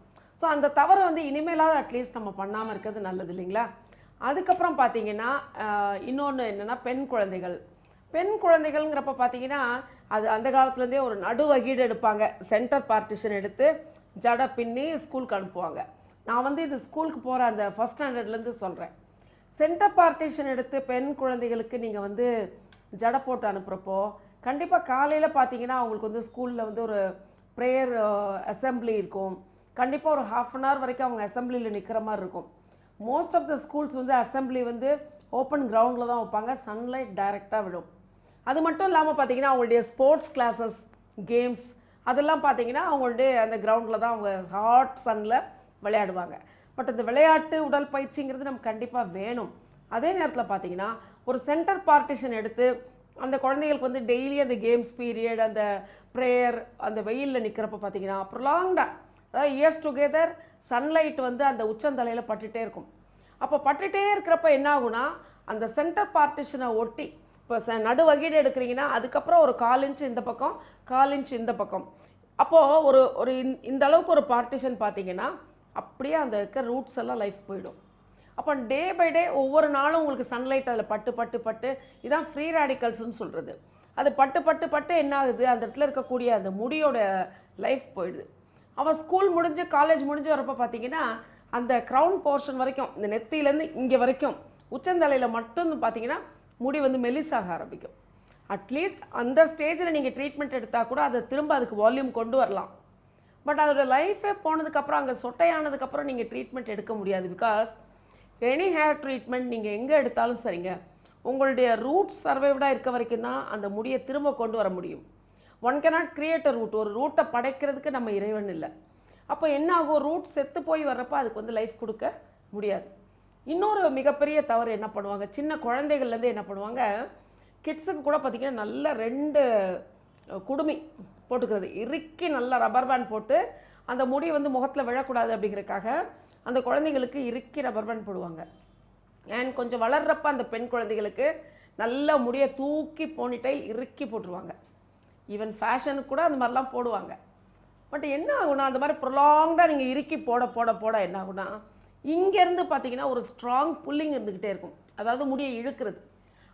ஸோ அந்த தவறை வந்து இனிமேலாவது அட்லீஸ்ட் நம்ம பண்ணாமல் இருக்கிறது நல்லது இல்லைங்களா. அதுக்கப்புறம் பார்த்தீங்கன்னா இன்னொன்று என்னென்னா, பெண் குழந்தைகள்ங்கிறப்ப பார்த்தீங்கன்னா அது அந்த காலத்துலேருந்தே ஒரு நடுவகீடு எடுப்பாங்க, சென்டர் பார்ட்டிஷன் எடுத்து ஜடை பின்னி ஸ்கூலுக்கு அனுப்புவாங்க. நான் வந்து இது ஸ்கூலுக்கு போகிற அந்த ஃபஸ்ட் ஸ்டாண்டர்ட்லேருந்து சொல்கிறேன். சென்டர் பார்ட்டிஷன் எடுத்து பெண் குழந்தைகளுக்கு நீங்கள் வந்து ஜடை போட்டு அனுப்புகிறப்போ கண்டிப்பாக காலையில் பார்த்தீங்கன்னா அவங்களுக்கு வந்து ஸ்கூலில் வந்து ஒரு ப்ரேயர் அசம்பிளி இருக்கும். கண்டிப்பாக ஒரு ½ அன் ஹவர் வரைக்கும் அவங்க அசம்பிளியில் நிற்கிற மாதிரி இருக்கும். மோஸ்ட் ஆஃப் த ஸ்கூல்ஸ் வந்து அசம்பிளி வந்து ஓப்பன் கிரவுண்டில் தான் வைப்பாங்க, சன்லைட் டைரெக்டாக விடும். அது மட்டும் இல்லாமல் பார்த்தீங்கன்னா அவங்களுடைய ஸ்போர்ட்ஸ் கிளாஸஸ், கேம்ஸ் அதெல்லாம் பார்த்தீங்கன்னா அவங்களுடைய அந்த கிரவுண்டில் தான் அவங்க ஹாட் சன்னில் விளையாடுவாங்க. பட் அந்த விளையாட்டு உடல் பயிற்சிங்கிறது நமக்கு கண்டிப்பாக வேணும். அதே நேரத்தில் பார்த்தீங்கன்னா ஒரு சென்டர் பார்ட்டிஷன் எடுத்து அந்த குழந்தைகளுக்கு வந்து டெய்லி அந்த கேம்ஸ் பீரியட், அந்த ப்ரேயர், அந்த வெயிலில் நிற்கிறப்ப பார்த்தீங்கன்னா ப்ரொலாங்டாக, அதாவது இயர்ஸ் டுகெதர் சன்லைட் வந்து அந்த உச்சந்தலையில் பட்டுகிட்டே இருக்கும். அப்போ பட்டுகிட்டே இருக்கிறப்ப என்ன ஆகுனா, அந்த சென்டர் பார்ட்டிஷனை ஒட்டி இப்போ நடுவகீடு எடுக்கிறீங்கன்னா அதுக்கப்புறம் ஒரு 1/4 இன்ச் இந்த பக்கம் 1/4 இன்ச் இந்த பக்கம், அப்போது ஒரு இந்த அளவுக்கு ஒரு பார்ட்டிஷன் பார்த்தீங்கன்னா அப்படியே அந்த இருக்க ரூட்ஸ் எல்லாம் லைஃப் போயிடும். அப்போ டே பை டே ஒவ்வொரு நாளும் உங்களுக்கு சன்லைட் அதில் பட்டு பட்டு பட்டு, இதான் ஃப்ரீ ரேடிக்கல்ஸ்னு சொல்கிறது. அது பட்டு பட்டு பட்டு என்ன ஆகுது, அந்த இடத்துல இருக்கக்கூடிய அந்த முடியோட லைஃப் போயிடுது. அவள் ஸ்கூல் முடிஞ்சு காலேஜ் முடிஞ்சு வரப்போ பார்த்தீங்கன்னா அந்த க்ரௌன் போர்ஷன் வரைக்கும், இந்த நெத்தியிலேருந்து இங்கே வரைக்கும் உச்சந்தலையில் மட்டும் பார்த்தீங்கன்னா முடி வந்து மெலிசாக ஆரம்பிக்கும். அட்லீஸ்ட் அந்த ஸ்டேஜில் நீங்கள் ட்ரீட்மெண்ட் எடுத்தால் கூட அதை திரும்ப அதுக்கு வால்யூம் கொண்டு வரலாம். பட் அதோட லைஃபே போனதுக்கப்புறம், அங்கே சொட்டையானதுக்கப்புறம் நீங்கள் ட்ரீட்மெண்ட் எடுக்க முடியாது. பிகாஸ் எனி ஹேர் ட்ரீட்மெண்ட் நீங்கள் எங்கே எடுத்தாலும் சரிங்க, உங்களுடைய ரூட்ஸ் சர்வைவ்டாக இருக்க வரைக்கும் தான் அந்த முடியை திரும்ப கொண்டு வர முடியும். One cannot create a root. ஒரு ரூட்டை படைக்கிறதுக்கு நம்ம இறைவன் இல்லை. அப்போ என்ன ஆகும், ரூட் செத்து போய் வர்றப்போ அதுக்கு வந்து லைஃப் கொடுக்க முடியாது. இன்னொரு மிகப்பெரிய தவறு என்ன பண்ணுவாங்க, சின்ன குழந்தைகள்லேருந்து என்ன பண்ணுவாங்க, கிட்ஸுக்கு கூட பார்த்திங்கன்னா நல்ல 2 குடுமி போட்டுக்கிறது, இறுக்கி நல்லா ரப்பர் பேண்ட் போட்டு அந்த முடி வந்து முகத்தில் விழக்கூடாது அப்படிங்கிறதுக்காக அந்த குழந்தைங்களுக்கு இறுக்கி ரப்பர் பேண்ட் போடுவாங்க. அண்ட் கொஞ்சம் வளர்றப்ப அந்த பெண் குழந்தைகளுக்கு நல்ல முடியை தூக்கி போனிடைல் இறுக்கி போட்டுருவாங்க. ஈவன் ஃபேஷனுக்கு கூட அந்த மாதிரிலாம் போடுவாங்க. பட் என்ன ஆகுனா, அந்த மாதிரி ப்ரொலாங்டாக நீங்கள் இறுக்கி போட போட போட என்ன ஆகுனா, இங்கேருந்து பார்த்தீங்கன்னா ஒரு ஸ்ட்ராங் புல்லிங் இருந்துக்கிட்டே இருக்கும், அதாவது முடியை இழுக்கிறது.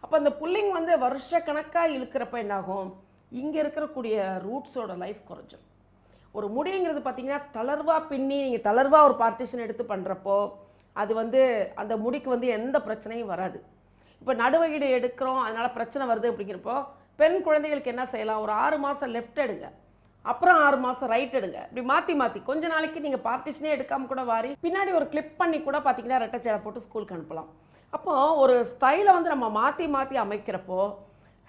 அப்போ அந்த புல்லிங் வந்து வருஷக்கணக்காக இழுக்கிறப்ப என்னாகும், இங்கே இருக்கக்கூடிய ரூட்ஸோட லைஃப் குறைஞ்சிடும். ஒரு முடிங்கிறது பார்த்தீங்கன்னா தளர்வாக பின்னி நீங்கள் தளர்வாக ஒரு பார்ட்டிஷன் எடுத்து பண்ணுறப்போ அது வந்து அந்த முடிக்கு வந்து எந்த பிரச்சனையும் வராது. இப்போ நடுவகீடு எடுக்கிறோம் அதனால் பிரச்சனை வருது அப்படிங்கிறப்போ பெண் குழந்தைகளுக்கு என்ன செய்யலாம், ஒரு 6 மாதம் லெஃப்ட் எடுங்க, அப்புறம் 6 மாதம் ரைட் எடுங்க. இப்படி மாற்றி கொஞ்ச நாளைக்கு நீங்கள் பார்ட்டிஷனே எடுக்காமல் கூட வாரி பின்னாடி ஒரு கிளிப் பண்ணி கூட பார்த்தீங்கன்னா ரெட்டச்சேலை போட்டு ஸ்கூலுக்கு அனுப்பலாம். அப்போது ஒரு ஸ்டைலை வந்து நம்ம மாற்றி அமைக்கிறப்போ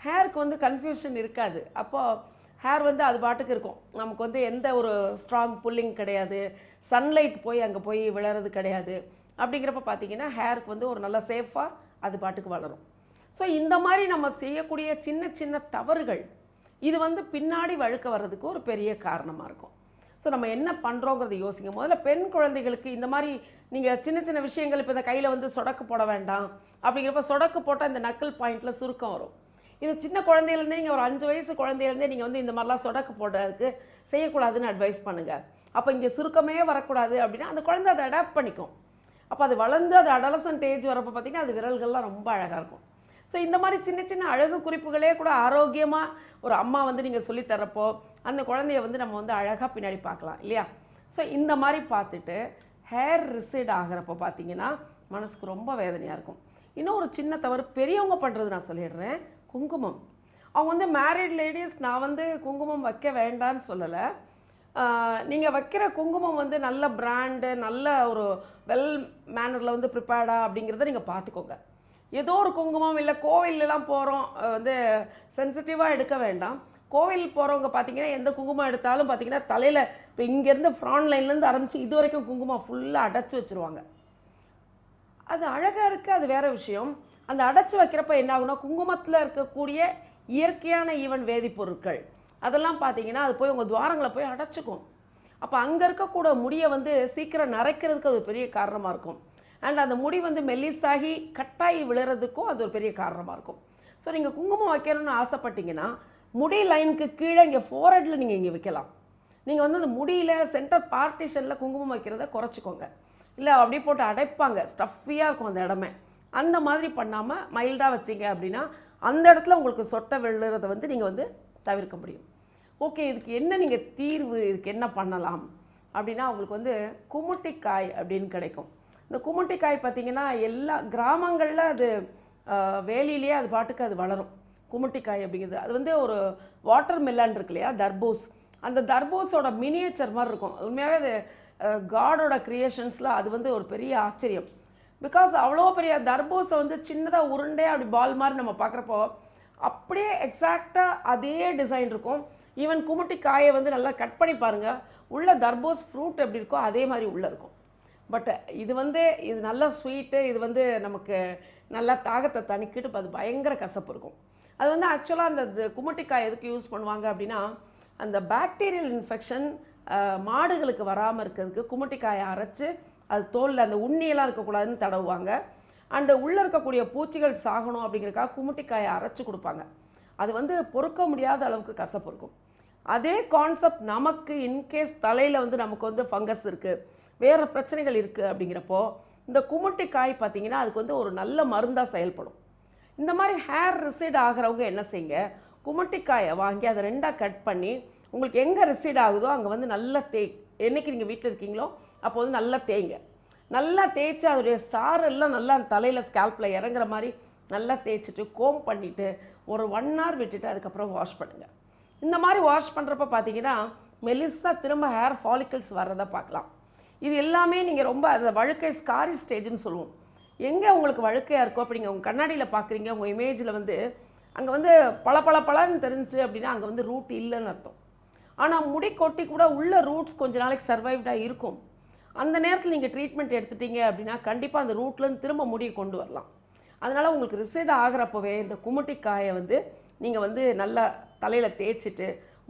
ஹேருக்கு வந்து கன்ஃபியூஷன் இருக்காது. அப்போது ஹேர் வந்து அது பாட்டுக்கு இருக்கும். நமக்கு வந்து எந்த ஒரு ஸ்ட்ராங் புல்லிங் கிடையாது, சன்லைட் போய் அங்கே போய் விழறது கிடையாது. அப்படிங்கிறப்ப பார்த்தீங்கன்னா ஹேருக்கு வந்து ஒரு நல்ல சேஃபாக அது பாட்டுக்கு வளரும். ஸோ இந்த மாதிரி நம்ம செய்யக்கூடிய சின்ன தவறுகள் இது வந்து பின்னாடி வழுக்க வர்றதுக்கு ஒரு பெரிய காரணமாக இருக்கும். ஸோ நம்ம என்ன பண்ணுறோங்கிறத யோசிங்க. முதல்ல பெண் குழந்தைகளுக்கு இந்த மாதிரி நீங்கள் சின்ன விஷயங்கள், இப்போ இந்த கையில் வந்து சொடக்கு போட வேண்டாம் அப்படிங்கிறப்ப சொடக்கு போட்டால் இந்த நக்கல் பாயிண்டில் சுருக்கம் வரும். இது சின்ன குழந்தையிலேருந்தே நீங்கள் ஒரு 5 வயசு குழந்தையிலேருந்தே நீங்கள் வந்து இந்த மாதிரிலாம் சொடக்கு போடுறதுக்கு செய்யக்கூடாதுன்னு அட்வைஸ் பண்ணுங்கள். அப்போ இங்கே சுருக்கமே வரக்கூடாது அப்படின்னா அந்த குழந்தை அதை அடாப்ட் பண்ணிக்கும். அப்போ அது வளர்ந்து அது அடலசன்ட் ஏஜ் வரப்போ பார்த்திங்கன்னா அது விரல்கள்லாம் ரொம்ப அழகாக இருக்கும். ஸோ இந்த மாதிரி சின்ன அழகு குறிப்புகளே கூட ஆரோக்கியமாக ஒரு அம்மா வந்து நீங்கள் சொல்லித்தரப்போ அந்த குழந்தைய வந்து நம்ம வந்து அழகாக பின்னாடி பார்க்கலாம் இல்லையா? ஸோ இந்த மாதிரி பார்த்துட்டு ஹேர் ரிசைட் ஆகிறப்போ பார்த்தீங்கன்னா மனசுக்கு ரொம்ப வேதனையாக இருக்கும். இன்னும் ஒரு சின்ன தவறு பெரியவங்க பண்ணுறது நான் சொல்லிடுறேன். குங்குமம். அவங்க வந்து மேரிட் லேடிஸ், நான் வந்து குங்குமம் வைக்க வேண்டான்னு சொல்லலை. நீங்கள் வைக்கிற குங்குமம் வந்து நல்ல பிராண்டு, நல்ல ஒரு வெல் மேனரில் வந்து ப்ரிப்பேர்டா அப்படிங்கிறத நீங்கள் பார்த்துக்கோங்க. ஏதோ ஒரு குங்குமம் இல்லை கோவிலெலாம் போகிறோம் வந்து சென்சிட்டிவாக எடுக்க வேண்டாம். கோவில் போகிறவங்க பார்த்தீங்கன்னா எந்த குங்குமம் எடுத்தாலும் பார்த்தீங்கன்னா தலையில் இப்போ இங்கேருந்து ஃப்ரான் லைன்லேருந்து ஆரம்பித்து இது வரைக்கும் குங்குமம் ஃபுல்லாக அடைச்சி வச்சுருவாங்க. அது அழகாக இருக்குது, அது வேறு விஷயம். அந்த அடைச்சி வைக்கிறப்ப என்ன ஆகுனா குங்குமத்தில் இருக்கக்கூடிய இயற்கையான ஈவன் வேதிப்பொருட்கள் அதெல்லாம் பார்த்தீங்கன்னா அது போய் உங்கள் துவாரங்களை போய் அடைச்சிக்கும். அப்போ அங்கே இருக்கக்கூட முடியை வந்து சீக்கிரம் நரைக்கிறதுக்கு அது பெரிய காரணமாக இருக்கும். அண்ட் அந்த முடி வந்து மெல்லிசாகி கட்டாயி விழுறதுக்கும் அது ஒரு பெரிய காரணமாக இருக்கும். ஸோ நீங்கள் குங்குமம் வைக்கணும்னு ஆசைப்பட்டீங்கன்னா முடி லைனுக்கு கீழே இங்கே ஃபோர்ஹெட்டில் நீங்கள் இங்கே வைக்கலாம். நீங்கள் வந்து அந்த முடியில் சென்டர் பார்ட்டிஷனில் குங்குமம் வைக்கிறத குறைச்சிக்கோங்க. இல்லை அப்படியே போட்டு அடைப்பாங்க, ஸ்டஃபியாக இருக்கும் அந்த இடமே. அந்த மாதிரி பண்ணாமல் மைல்டாக வச்சிங்க அப்படின்னா அந்த இடத்துல உங்களுக்கு சொட்டை விழுறதை வந்து நீங்கள் வந்து தவிர்க்க முடியும். ஓகே, இதுக்கு என்ன நீங்கள் தீர்வு, இதுக்கு என்ன பண்ணலாம் அப்படின்னா உங்களுக்கு வந்து குமுட்டிக்காய் அப்படின்னு கிடைக்கும். இந்த குமுட்டிக்காய் பார்த்திங்கன்னா எல்லா கிராமங்களில் அது வேலியிலேயே அது பாட்டுக்கு அது வளரும். குமுட்டிக்காய் அப்படிங்கிறது அது வந்து ஒரு வாட்டர் மெலன் இருக்கு இல்லையா, தர்பூஸ். அந்த தர்பூஸோட மினியேச்சர் மாதிரி இருக்கும். உண்மையாகவே அது காடோட க்ரியேஷன்ஸில் அது வந்து ஒரு பெரிய ஆச்சரியம். பிகாஸ் அவ்வளோ பெரிய தர்பூஸை வந்து சின்னதாக உருண்டே அப்படி பால் மாதிரி நம்ம பார்க்குறப்போ அப்படியே எக்ஸாக்டாக அதே டிசைன் இருக்கும். ஈவன் குமுட்டிக்காயை வந்து நல்லா கட் பண்ணி பாருங்கள், உள்ள தர்பூஸ் ஃப்ரூட் எப்படி இருக்கோ அதே மாதிரி உள்ளே இருக்கும். பட் இது வந்து இது நல்லா ஸ்வீட்டு, இது வந்து நமக்கு நல்லா தாகத்தை தணிக்கிட்டு அது பயங்கர கசப்பு இருக்கும். அது வந்து ஆக்சுவலாக அந்த குமுட்டிக்காய் எதுக்கு யூஸ் பண்ணுவாங்க அப்படின்னா அந்த பாக்டீரியல் இன்ஃபெக்ஷன் மாடுகளுக்கு வராமல் இருக்கிறதுக்கு குமுட்டிக்காயை அரைச்சி அது தோலில் அந்த உண்ணியெல்லாம் இருக்கக்கூடாதுன்னு தடவுவாங்க. அண்டு உள்ளே இருக்கக்கூடிய பூச்சிகள் சாகணும் அப்படிங்கிறதுக்காக குமுட்டிக்காயை அரைச்சி கொடுப்பாங்க. அது வந்து பொறுக்க முடியாத அளவுக்கு கசப்பு இருக்கும். அதே கான்செப்ட் நமக்கு இன்கேஸ் தலையில் வந்து நமக்கு வந்து ஃபங்கஸ் இருக்குது, வேறு பிரச்சனைகள் இருக்குது அப்படிங்கிறப்போ இந்த குமுட்டிக்காய் பார்த்திங்கன்னா அதுக்கு வந்து ஒரு நல்ல மருந்தாக செயல்படும். இந்த மாதிரி ஹேர் ரிசைட் ஆகிறவங்க என்ன செய்யுங்க, குமுட்டிக்காயை வாங்கி அதை 2ஆக கட் பண்ணி உங்களுக்கு எங்கே ரிசைட் ஆகுதோ அங்கே வந்து நல்லா என்றைக்கு நீங்கள் வீட்டில் இருக்கீங்களோ அப்போ வந்து நல்லா தேய்ங்க. நல்லா தேய்ச்சி அதோடைய சாரெல்லாம் நல்லா அந்த தலையில் ஸ்கேல்பில் இறங்குற மாதிரி நல்லா தேய்ச்சிட்டு கோம் பண்ணிவிட்டு ஒரு 1 hour விட்டுட்டு அதுக்கப்புறம் வாஷ் பண்ணுங்கள். இந்த மாதிரி வாஷ் பண்ணுறப்ப பார்த்தீங்கன்னா மெலிஸாக திரும்ப ஹேர் ஃபாலிக்கல்ஸ் வர்றதை பார்க்கலாம். இது எல்லாமே நீங்கள் ரொம்ப அந்த வழுக்கை ஸ்காரி ஸ்டேஜ்னு சொல்லுவோம். எங்கே உங்களுக்கு வழுக்கையாக இருக்கோ அப்போ நீங்கள் உங்கள் கண்ணாடியில் பார்க்குறீங்க, உங்கள் இமேஜில் வந்து அங்கே வந்து பளபளன்னு தெரிஞ்சு அப்படின்னா அங்கே வந்து ரூட் இல்லைன்னு அர்த்தம். ஆனால் முடி கொட்டி கூட உள்ள ரூட்ஸ் கொஞ்ச நாளைக்கு சர்வைவ்டாக இருக்கும். அந்த நேரத்தில் நீங்கள் ட்ரீட்மெண்ட் எடுத்துட்டீங்க அப்படின்னா கண்டிப்பாக அந்த ரூட்லேருந்து திரும்ப முடியை கொண்டு வரலாம். அதனால் உங்களுக்கு ரிசைட் ஆகிறப்பவே இந்த குமுட்டிக்காயை வந்து நீங்கள் வந்து நல்லா தலையில் தேய்ச்சிட்டு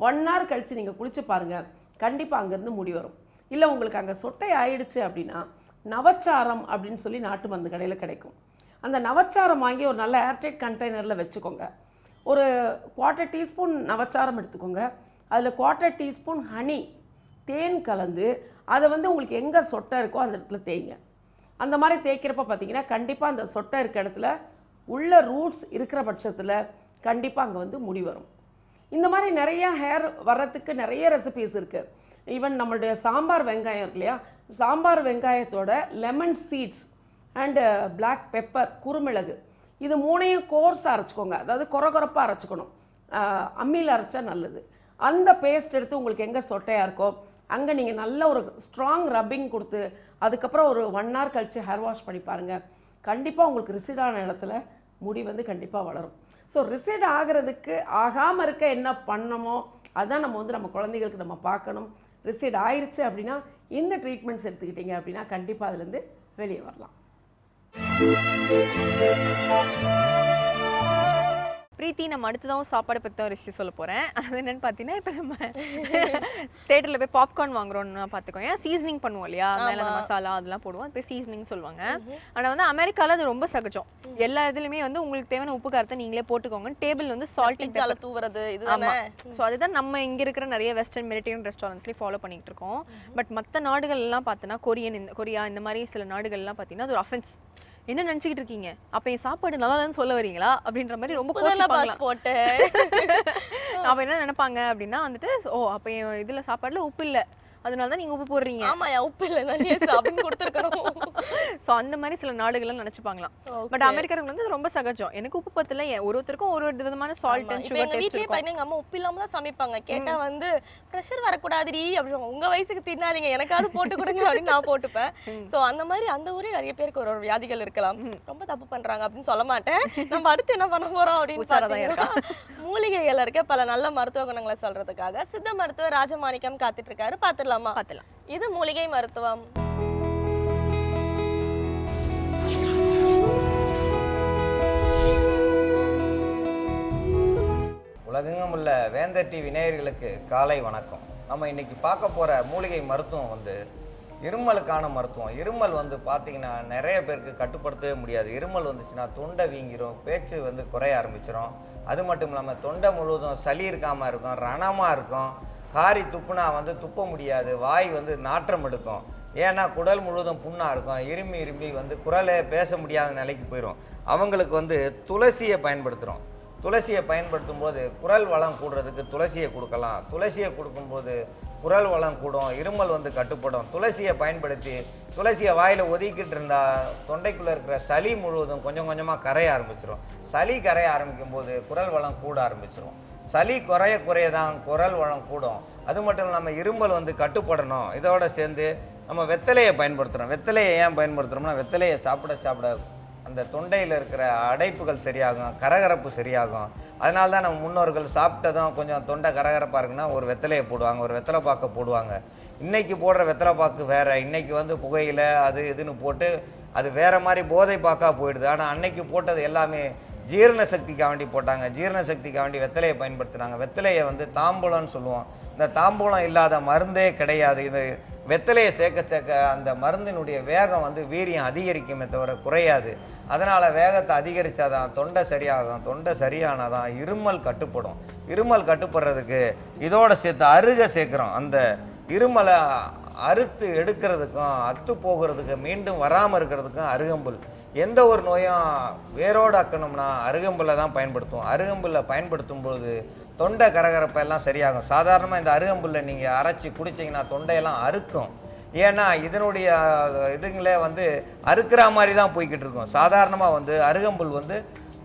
1 hour கழித்து நீங்கள் குளிச்சு பாருங்கள், கண்டிப்பாக அங்கேருந்து முடி வரும். இல்லை உங்களுக்கு அங்கே சொட்டை ஆயிடுச்சு அப்படின்னா நவச்சாரம் அப்படின்னு சொல்லி நாட்டு மருந்து கடையில் கிடைக்கும். அந்த நவச்சாரம் வாங்கி ஒரு நல்ல ஏர்டைட் கண்டெய்னரில் வச்சுக்கோங்க. ஒரு 1/4 teaspoon நவச்சாரம் எடுத்துக்கோங்க. அதில் 1/4 teaspoon ஹனி தேன் கலந்து அதை வந்து உங்களுக்கு எங்கே சொட்டை இருக்கோ அந்த இடத்துல தேய்ங்க. அந்த மாதிரி தேய்க்கிறப்ப பார்த்தீங்கன்னா கண்டிப்பாக அந்த சொட்டை இருக்க இடத்துல உள்ள ரூட்ஸ் இருக்கிற பட்சத்தில் கண்டிப்பாக அங்கே வந்து முடி வரும். இந்த மாதிரி நிறையா ஹேர் வர்றதுக்கு நிறைய ரெசிபீஸ் இருக்குது. ஈவன் நம்மளுடைய சாம்பார் வெங்காயம் இருக்கு இல்லையா, சாம்பார் வெங்காயத்தோட lemon seeds and black pepper, குறுமிளகு, இது 3ஐயும் கோர்ஸாக அரைச்சிக்கோங்க. அதாவது கொரகொரப்பாக அரைச்சிக்கணும். அம்மியில் அரைச்சா நல்லது. அந்த பேஸ்ட் எடுத்து உங்களுக்கு எங்கே சொட்டையாக இருக்கோ அங்கே நீங்கள் நல்ல ஒரு ஸ்ட்ராங் ரப்பிங் கொடுத்து அதுக்கப்புறம் ஒரு 1 hour கழித்து ஹேர் வாஷ் பண்ணி பாருங்கள். கண்டிப்பாக உங்களுக்கு ரிசீடான இடத்துல முடி வந்து கண்டிப்பாக வளரும். ஸோ ரிசீட் ஆகிறதுக்கு ஆகாமல் இருக்க என்ன பண்ணணுமோ அதுதான் நம்ம வந்து நம்ம குழந்தைகளுக்கு நம்ம பார்க்கணும். ரிசீட் ஆயிடுச்சு அப்படின்னா இந்த ட்ரீட்மெண்ட்ஸ் எடுத்துக்கிட்டீங்க அப்படின்னா கண்டிப்பாக அதுலேருந்து வெளியே வரலாம். பிரீத்தி, நம்ம அடுத்ததாகவும் சாப்பாடு பற்றி ஒரு விஷயம் சொல்ல போகிறேன். அது என்னென்னு பார்த்தீங்கன்னா, இப்போ நம்ம தேட்டரில் போய் பாப்கார்ன் வாங்குறோம்னா பார்த்துக்கோங்க, சீசனிங் பண்ணுவோம் இல்லையா, மேலே அந்த மசாலா அதெல்லாம் போடுவோம், அது போய் சீசனிங் சொல்லுவாங்க. ஆனால் வந்து அமெரிக்காவில் அது ரொம்ப சகஜம். எல்லா இதுலையுமே வந்து உங்களுக்கு தேவையான உப்பு காரத்தை நீங்களே போட்டுக்கோங்க. டேபிள் வந்து சால்ட் தூவுறது இது. ஸோ அதுதான் நம்ம இங்கே இருக்கிற நிறைய வெஸ்டர்ன் மெடிட்டரேனியன் ரெஸ்டாரண்ட்ஸ்லேயே ஃபாலோ பண்ணிகிட்டு இருக்கோம். பட் மற்ற நாடுகள்லாம் பார்த்தோன்னா கொரியா இந்த மாதிரி சில நாடுகள்லாம் பார்த்தீங்கன்னா அது ஒரு அஃபென்ஸ். என்ன நினச்சிக்கிட்டு இருக்கீங்க, அப்போ என் சாப்பாடு நல்லா தான் சொல்ல வரீங்களா அப்படின்ற மாதிரி ரொம்ப போட்டு அப்போ என்ன நினைப்பாங்க அப்படின்னா வந்துட்டு, ஓ அப்போ என் இதில் சாப்பாடுல உப்பு இல்லை, அதனால தான் நீங்க உப்பு போடுறீங்க. ஆமா, உப்பு இல்ல நான் சாப்பிட்டு கொடுத்துருக்கணும். சோ அந்த மாதிரி சில நாடுகள்லாம் நினைச்சுப்பாங்களாம். பட் அமெரிக்கர்கள் வந்து ரொம்ப சகஜம். எனக்கு உப்பு பத்தல, ஒருத்தருக்கும் ஒரு விதமான சால்ட் அண்ட் சுகர் டேஸ்ட் இருக்கும். வீட்லயே எங்க அம்மா உப்பு இல்லாம தான் சமைப்பாங்க. கேட்டா வந்து பிரஷர் வரக்கூடாதுடி அப்படிங்க, உங்க வயசுக்கு தின்னாதீங்க, எனக்காவது போட்டு கொடுங்க அப்படின்னு நான் போட்டுப்பேன். சோ அந்த மாதிரி அந்த ஊரே நிறைய பேருக்கு ஒரு வியாதிகள் இருக்கலாம். ரொம்ப தப்பு பண்றாங்க அப்படின்னு சொல்ல மாட்டேன். நம்ம அடுத்து என்ன பண்ண போறோம் அப்படின்னு பாத்தீங்கன்னா, மூலிகைகள் இருக்க பல நல்ல மருத்துவ குணங்களை சொல்றதுக்காக சித்த மருத்துவர் ராஜமாணிக்கம் காத்துட்டு இருக்காரு. பாத்துடலாம். இது மூலிகை மருத்துவம். உலகெங்கும் உள்ள வேந்தர் டிவி நேயர்களுக்கு காலை வணக்கம். நம்ம இன்னைக்கு பார்க்க போற மூலிகை மருத்துவம் வந்து இருமலுக்கான மருத்துவம். இருமல் வந்து பார்த்தீங்கன்னா நிறைய பேருக்கு கட்டுப்படுத்தவே முடியாது. இருமல் வந்துச்சுன்னா தொண்டை வீங்கிரும், பேச்சு வந்து குறைய ஆரம்பிச்சிடும். அது மட்டும் இல்லாமல் தொண்டை முழுவதும் சளி இருக்காமல் இருக்கும், ரணமாக இருக்கும், காரி துப்புனா வந்து துப்ப முடியாது, வாய் வந்து நாற்றம் எடுக்கும். ஏன்னா குடல் முழுவதும் புண்ணாக இருக்கும், இரும்பி வந்து குரலே பேச முடியாத நிலைக்கு போயிடும். அவங்களுக்கு வந்து துளசியை பயன்படுத்துகிறோம். துளசியை பயன்படுத்தும் போது குரல் வளம் கூடுறதுக்கு துளசியை கொடுக்கலாம். துளசியை கொடுக்கும்போது குரல் வளம் கூடும், இருமல் வந்து கட்டுப்படும். துளசியை பயன்படுத்தி துளசியை வாயில் ஒதுக்கிட்டு இருந்தால் தொண்டைக்குள்ளே இருக்கிற சளி முழுவதும் கொஞ்சம் கொஞ்சமாக கரைய ஆரம்பிச்சிடும். சளி கரைய ஆரம்பிக்கும் போது குரல் வளம் கூட ஆரம்பிச்சிடும். சளி குறைய தான் குரல் வளம் கூடும். அது மட்டும் இல்லாமல் இருமல் வந்து கட்டுப்படணும். இதோட சேர்ந்து நம்ம வெத்தலையை பயன்படுத்துகிறோம். வெத்தலையை ஏன் பயன்படுத்துகிறோம்னா, வெத்தலையை சாப்பிட அந்த தொண்டையில் இருக்கிற அடைப்புகள் சரியாகும், கரகரப்பு சரியாகும். அதனால தான் நம்ம முன்னோர்கள் சாப்பிட்டதும் கொஞ்சம் தொண்டை கரகரப்பாக இருக்குன்னா ஒரு வெத்தலையை போடுவாங்க, ஒரு வெத்தலை பாக்கை போடுவாங்க. இன்றைக்கி போடுற வெத்தலை பாக்கு வேறு. இன்றைக்கி வந்து புகையில் அது இதுன்னு போட்டு அது வேறு மாதிரி போதை பாக்காக போயிடுது. ஆனால் அன்னைக்கு போட்டது எல்லாமே ஜீரண சக்திக்காக வேண்டி போட்டாங்க. ஜீரண சக்திக்காக வேண்டி வெத்தலையை பயன்படுத்தினாங்க. வெத்தலையை வந்து தாம்பூலம்னு சொல்லுவோம். இந்த தாம்பூலம் இல்லாத மருந்தே கிடையாது. இது வெத்தலையை சேர்க்க அந்த மருந்தினுடைய வேகம் வந்து வீரியம் அதிகரிக்குமே தவிர குறையாது. அதனால் வேகத்தை அதிகரித்தாதான் தொண்டை சரியாகும். தொண்டை சரியானதான் இருமல் கட்டுப்படும். இருமல் கட்டுப்படுறதுக்கு இதோட சேர்த்து அருகை சேர்க்குறோம். அந்த இருமலை அறுத்து எடுக்கிறதுக்கும் அத்து போகிறதுக்கு மீண்டும் வராமல் இருக்கிறதுக்கும் அருகம்புல். எந்த ஒரு நோயும் வேரோடு ஆக்கணும்னா அருகம்புல்லை தான் பயன்படுத்துவோம். அருகம்புல்லை பயன்படுத்தும் போது தொண்டை கரகரப்பெல்லாம் சரியாகும். சாதாரணமாக இந்த அருகம்புல்லை நீங்கள் அரைச்சி குடிச்சிங்கன்னா தொண்டையெல்லாம் அறுக்கும். ஏன்னா இதனுடைய இதுங்களே வந்து அறுக்கிற மாதிரி தான் போய்கிட்டு இருக்கும். சாதாரணமாக வந்து அருகம்புல் வந்து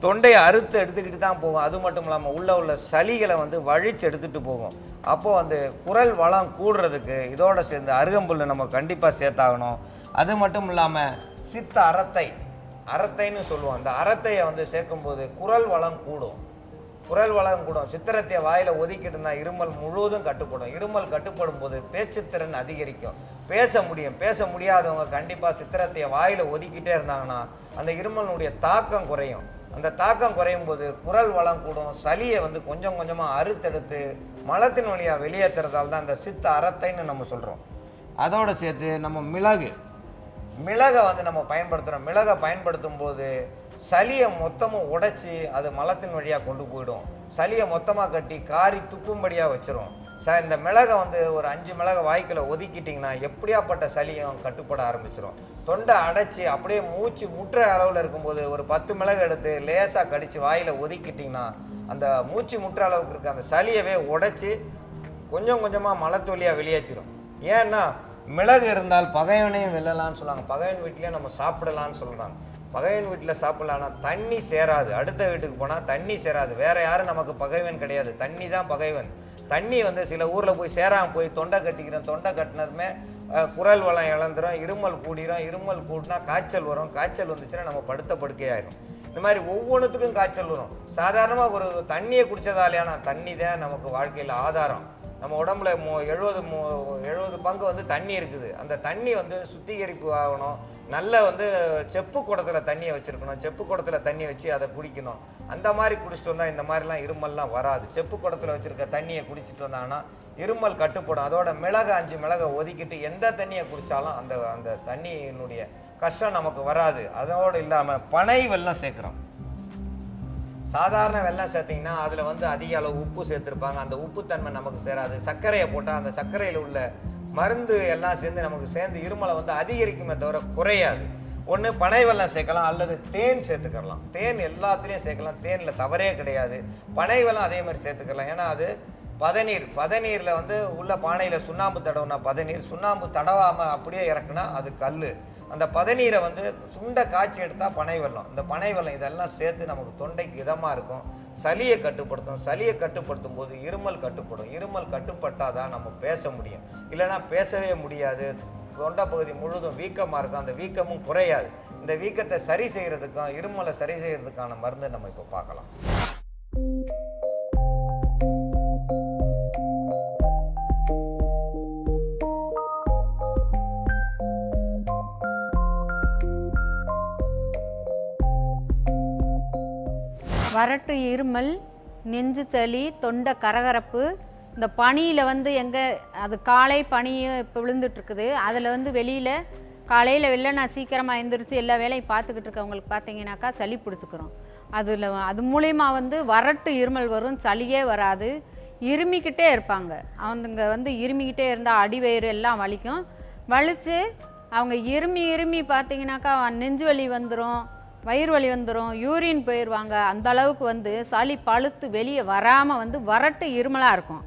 தொண்டையை அறுத்து எடுத்துக்கிட்டு தான் போகும். அது மட்டும் இல்லாமல் உள்ள சளிகளை வந்து வழித்து எடுத்துகிட்டு போகும். அப்போது அந்த குரல் வளம் கூடுறதுக்கு இதோட சேர்ந்து அருகம்புல்லை நம்ம கண்டிப்பாக சேர்த்தாகணும். அது மட்டும் இல்லாமல் சித்த அரத்தைன்னு சொல்லுவோம். அந்த அரத்தையை வந்து சேர்க்கும்போது குரல் வளம் கூடும். சித்திரத்தையை வாயில் ஒதுக்கிட்டு இருந்தால் இருமல் முழுவதும் கட்டுப்படும். இருமல் கட்டுப்படும் போது பேச்சுத்திறன் அதிகரிக்கும், பேச முடியாதவங்க கண்டிப்பாக சித்திரத்தையை வாயில் ஒதுக்கிட்டே இருந்தாங்கன்னா அந்த இருமலுடைய தாக்கம் குறையும். அந்த தாக்கம் குறையும் போது குரல் வளம் கூடும். சளியை வந்து கொஞ்சம் கொஞ்சமாக அறுத்தெடுத்து மலத்தின் வழியாக வெளியேற்றுறதால தான் அந்த சித்த அரத்தைன்னு நம்ம சொல்கிறோம். அதோடு சேர்த்து நம்ம மிளகை வந்து நம்ம பயன்படுத்துகிறோம். மிளகை பயன்படுத்தும் போது சளியை மொத்தமாக உடைச்சி அது மலத்தின் வழியாக கொண்டு போயிடும். சளியை மொத்தமாக கட்டி காரி துப்பும்படியாக வச்சிரும். இந்த மிளகை வந்து ஒரு 5 மிளகை வாய்க்குள்ள ஒதுக்கிட்டிங்கன்னா எப்படியாப்பட்ட சளியும் கட்டுப்பட ஆரம்பிச்சிடும். தொண்டை அடைச்சி அப்படியே மூச்சு முற்ற அளவில் இருக்கும்போது ஒரு 10 மிளகு எடுத்து லேசாக கடித்து வாயில் ஒதுக்கிட்டிங்கன்னா அந்த மூச்சு முற்ற அளவுக்கு இருக்க அந்த சளியவே உடைச்சி கொஞ்சம் கொஞ்சமாக மலத்தொலியாக வெளியேற்றிடும். ஏன்னா மிளகு இருந்தால் பகைவனையும் வெல்லலான்னு சொல்லுவாங்க. பகைவன் வீட்டிலே நம்ம சாப்பிடலான்னு சொல்கிறாங்க. பகைவன் வீட்டில் சாப்பிடலான்னா தண்ணி சேராது. அடுத்த வீட்டுக்கு போனால் தண்ணி சேராது. வேறு யாரும் நமக்கு பகைவன் கிடையாது, தண்ணி தான் பகைவன். தண்ணி வந்து சில ஊரில் போய் சேராமல் போய் தொண்டை கட்டிக்கிறோம், தொண்டை கட்டினதுமே குரல் வளம் இழந்துரும், இருமல் கூடிரும், இருமல் கூடினா காய்ச்சல் வரும், காய்ச்சல் வந்துச்சுன்னா நம்ம படுத்த படுக்கையாயிரும். இந்த மாதிரி ஒவ்வொன்றுத்துக்கும் காய்ச்சல் வரும். சாதாரணமாக ஒரு தண்ணியை குடித்ததாலேயான தண்ணி தான் நமக்கு வாழ்க்கையில் ஆதாரம். நம்ம உடம்புல 70 பங்கு வந்து தண்ணி இருக்குது. அந்த தண்ணி வந்து சுத்திகரிப்பு ஆகணும். நல்ல வந்து செப்பு குடத்தில் தண்ணியை வச்சுருக்கணும், செப்பு குடத்தில் தண்ணி வச்சு அதை குடிக்கணும். அந்த மாதிரி குடிச்சிட்டு வந்தால் இந்த மாதிரிலாம் இருமல்லாம் வராது. செப்பு குடத்தில் வச்சுருக்க தண்ணியை குடிச்சிட்டு வந்தாங்கன்னா இருமல் கட்டுப்படும். அதோட 5 மிளகை ஒதுக்கிட்டு எந்த தண்ணியை குடித்தாலும் அந்த அந்த தண்ணியினுடைய கஷ்டம் நமக்கு வராது. அதோடு இல்லாமல் பனை வெல்லம் சேர்க்குறோம். சாதாரண வெல்லம் சேர்த்திங்கன்னா அதில் வந்து அதிக அளவு உப்பு சேர்த்துருப்பாங்க. அந்த உப்புத்தன்மை நமக்கு சேராது. சர்க்கரையை போட்டால் அந்த சர்க்கரையில் உள்ள மருந்து எல்லாம் சேர்ந்து நமக்கு சேர்ந்து இருமலை வந்து அதிகரிக்குமே தவிர குறையாது. ஒன்று பனை வெல்லம் சேர்க்கலாம், அல்லது தேன் சேர்த்துக்கலாம். தேன் எல்லாத்துலேயும் சேர்க்கலாம், தேனில் தவறே கிடையாது. பனை வெல்லம் அதே மாதிரி சேர்த்துக்கலாம். ஏன்னா அது பதநீரில் வந்து உள்ள பானையில் சுண்ணாம்பு தடவுனா பதநீர், சுண்ணாம்பு தடவாமல் அப்படியே இறக்குனா அது கல். அந்த பதநீரை வந்து சுண்டை காய்ச்சி எடுத்தால் பனை வெல்லம். இந்த பனை வெல்லம் இதெல்லாம் சேர்த்து நமக்கு தொண்டைக்கு இதமாக இருக்கும். சளியை கட்டுப்படுத்தும். சளியை கட்டுப்படுத்தும் போது இருமல் கட்டுப்படும். இருமல் கட்டுப்பட்டால் தான் நம்ம பேச முடியும், இல்லைனா பேசவே முடியாது. தொண்டை பகுதி முழுதும் வீக்கமாக இருக்கும், அந்த வீக்கமும் குறையாது. இந்த வீக்கத்தை சரி செய்கிறதுக்கும் இருமலை சரி செய்கிறதுக்கான மருந்தை நம்ம இப்போ பார்க்கலாம். வறட்டு இருமல், நெஞ்சு சளி, தொண்டை கரகரப்பு, இந்த பனியில் வந்து எங்கே அது காலை பனி இப்போ விழுந்துட்டுருக்குது, அதில் வந்து வெளியில் காலையில் நான் சீக்கிரமாக எழுந்திரிச்சு எல்லா வேலையும் பார்த்துக்கிட்டு இருக்கவங்களுக்கு பார்த்தீங்கன்னாக்கா சளி பிடிச்சிக்கிறோம். அது மூலயமா வந்து வறட்டு இருமல் வரும், சளியே வராது. இருமிக்கிட்டே இருப்பாங்க. அவங்க வந்து இருமிக்கிட்டே இருந்தால் அடிவயிறு எல்லாம் வலிக்கும். வலித்து அவங்க இருமி பார்த்தீங்கன்னாக்கா நெஞ்சு வலி வந்துடும், வயிறு வலி வந்துடும், யூரின் போயிடுவாங்க. அந்த அளவுக்கு வந்து சளி பழுத்து வெளியே வராமல் வந்து வறட்டு இருமலாக இருக்கும்.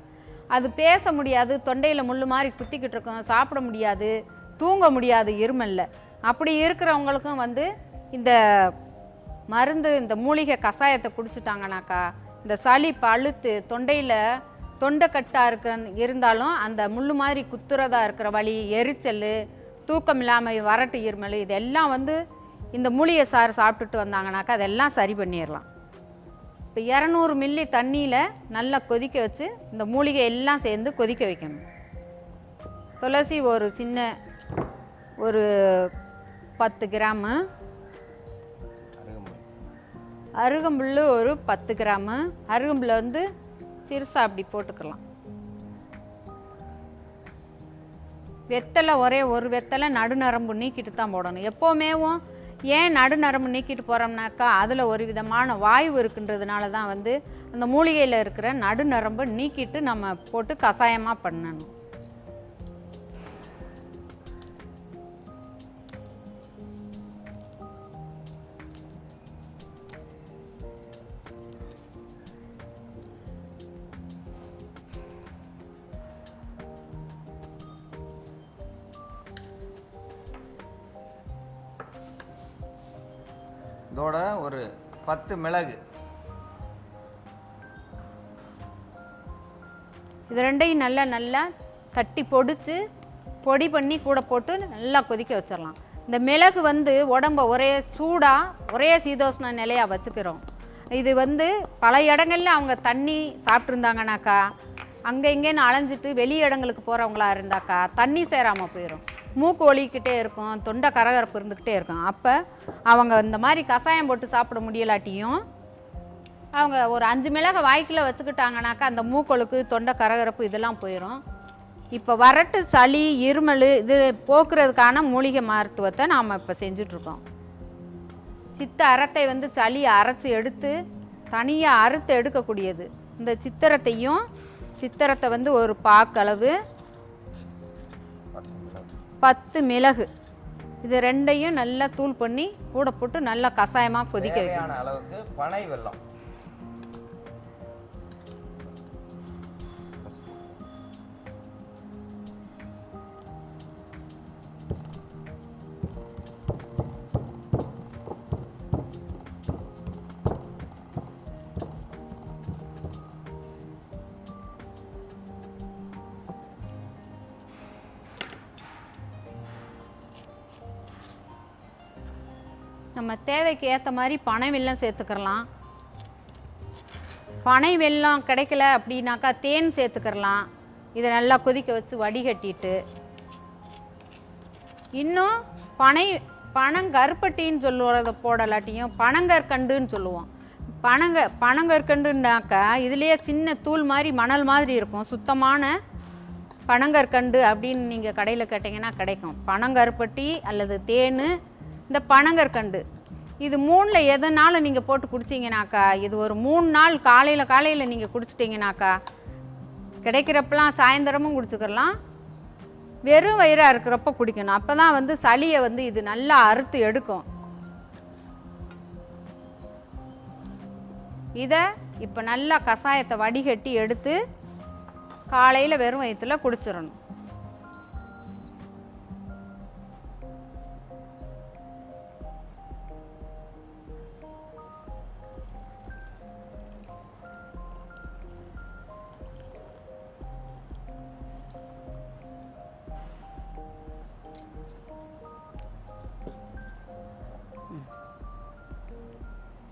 அது பேச முடியாது, தொண்டையில் முள் மாதிரி குத்திக்கிட்டு இருக்கும், சாப்பிட முடியாது, தூங்க முடியாது இருமலில். அப்படி இருக்கிறவங்களுக்கும் வந்து இந்த மருந்து, இந்த மூலிகை கஷாயத்தை குடிச்சிட்டாங்கனாக்கா இந்த சளி பழுத்து தொண்டையில் தொண்டைக்கட்டாக இருந்தாலும் அந்த முள் மாதிரி குத்துறதா இருக்கிற வலி, எரிச்சல், தூக்கம் இல்லாமல் வறட்டு இருமல், இதெல்லாம் வந்து இந்த மூலிகை சாறு சாப்பிட்டுட்டு வந்தாங்கனாக்கா அதெல்லாம் சரி பண்ணிடலாம். இப்போ 200 மில்லி தண்ணியில் நல்லா கொதிக்க வச்சு இந்த மூலிகை எல்லாம் சேர்ந்து கொதிக்க வைக்கணும். துளசி ஒரு சின்ன ஒரு 10 கிராமு, அருகம்புல் ஒரு 10 கிராமு, அருகம்புல்லை வந்து சிறுசாக அப்படி போட்டுக்கலாம். வெத்தலை ஒரே ஒரு வெத்தலை நடுநரம்பு நீக்கிட்டு தான் போடணும் எப்போவுமேவும். ஏன் நடுநரம்பு நீக்கிட்டு போகிறோம்னாக்கா அதில் ஒரு விதமான வாயு இருக்குன்றதுனால தான் வந்து அந்த மூலிகையில் இருக்கிற நடுநரம்பை நீக்கிட்டு நம்ம போட்டு கஷாயமாக பண்ணணும். இதோட ஒரு 10 மிளகு, இது ரெண்டையும் நல்லா தட்டி பொடிச்சு பொடி பண்ணி கூட போட்டு நல்லா கொதிக்க வச்சிடலாம். இந்த மிளகு வந்து உடம்ப ஒரே சூடாக ஒரே சீதோஷ்ண நிலையாக வச்சுக்கிறோம். இது வந்து பல இடங்களில் அவங்க தண்ணி சாப்பிட்ருந்தாங்கனாக்கா அங்கே இங்கேன்னு அலைஞ்சிட்டு வெளி இடங்களுக்கு போகிறவங்களா இருந்தாக்கா தண்ணி சேராமல் போயிடும், மூக்கு ஒலிக்கிட்டே இருக்கும், தொண்டை கரகரப்பு இருந்துக்கிட்டே இருக்கும். அப்போ அவங்க இந்த மாதிரி கஷாயம் போட்டு சாப்பிட முடியலாட்டியும் அவங்க ஒரு 5 மிளகை வாய்க்கில் வச்சுக்கிட்டாங்கனாக்கா அந்த மூக்கொழுக்கு, தொண்டை கரகரப்பு இதெல்லாம் போயிடும். இப்போ வறட்டு சளி இருமல் இது போக்குறதுக்கான மூலிகை மருத்துவத்தை நாம் இப்போ செஞ்சிட்ருக்கோம். சித்த அரத்தை வந்து சளியை அரைச்சி எடுத்து தனியாக அறுத்து எடுக்கக்கூடியது. இந்த சித்திரத்தை வந்து ஒரு பாக்களவு, 10 மிளகு, இது ரெண்டையும் நல்லா தூள் பண்ணி கூட போட்டு நல்லா கஷாயமாக கொதிக்க வைக்கணும். அளவுக்கு பனை வெல்லம், நம்ம தேவைக்கு ஏற்ற மாதிரி பனை வெல்லம் சேர்த்துக்கிறலாம். பனை வெல்லம் கிடைக்கல அப்படின்னாக்கா தேன் சேர்த்துக்கிறலாம். இதை நல்லா கொதிக்க வச்சு வடிகட்டிட்டு, இன்னும் பனங்கருப்பட்டின்னு சொல்லுறத போடலாட்டியும் பனங்கற்கண்டுன்னு சொல்லுவோம். பனங்கற்கண்டுனாக்கா இதுலேயே சின்ன தூள் மாதிரி மணல் மாதிரி இருக்கும். சுத்தமான பனங்கற்கண்டு அப்படின்னு நீங்கள் கடையில் கேட்டிங்கன்னா கிடைக்கும். பனங்கருப்பட்டி அல்லது தேன், இந்த பனங்கற்கண்டு, இது 3ல் எதனாலும் நீங்கள் போட்டு குடிச்சிங்கனாக்கா, இது ஒரு 3 நாள் காலையில் நீங்கள் குடிச்சிட்டிங்கனாக்கா, கிடைக்கிறப்பெல்லாம் சாயந்தரமும் குடிச்சுக்கலாம், வெறும் வயிறாக இருக்கிறப்ப குடிக்கணும். அப்போ தான் வந்து சளியை வந்து இது நல்லா அறுத்து எடுக்கும். இதை இப்போ நல்லா கஷாயத்தை வடிகட்டி எடுத்து காலையில் வெறும் வயிற்றில் குடிச்சிடணும்.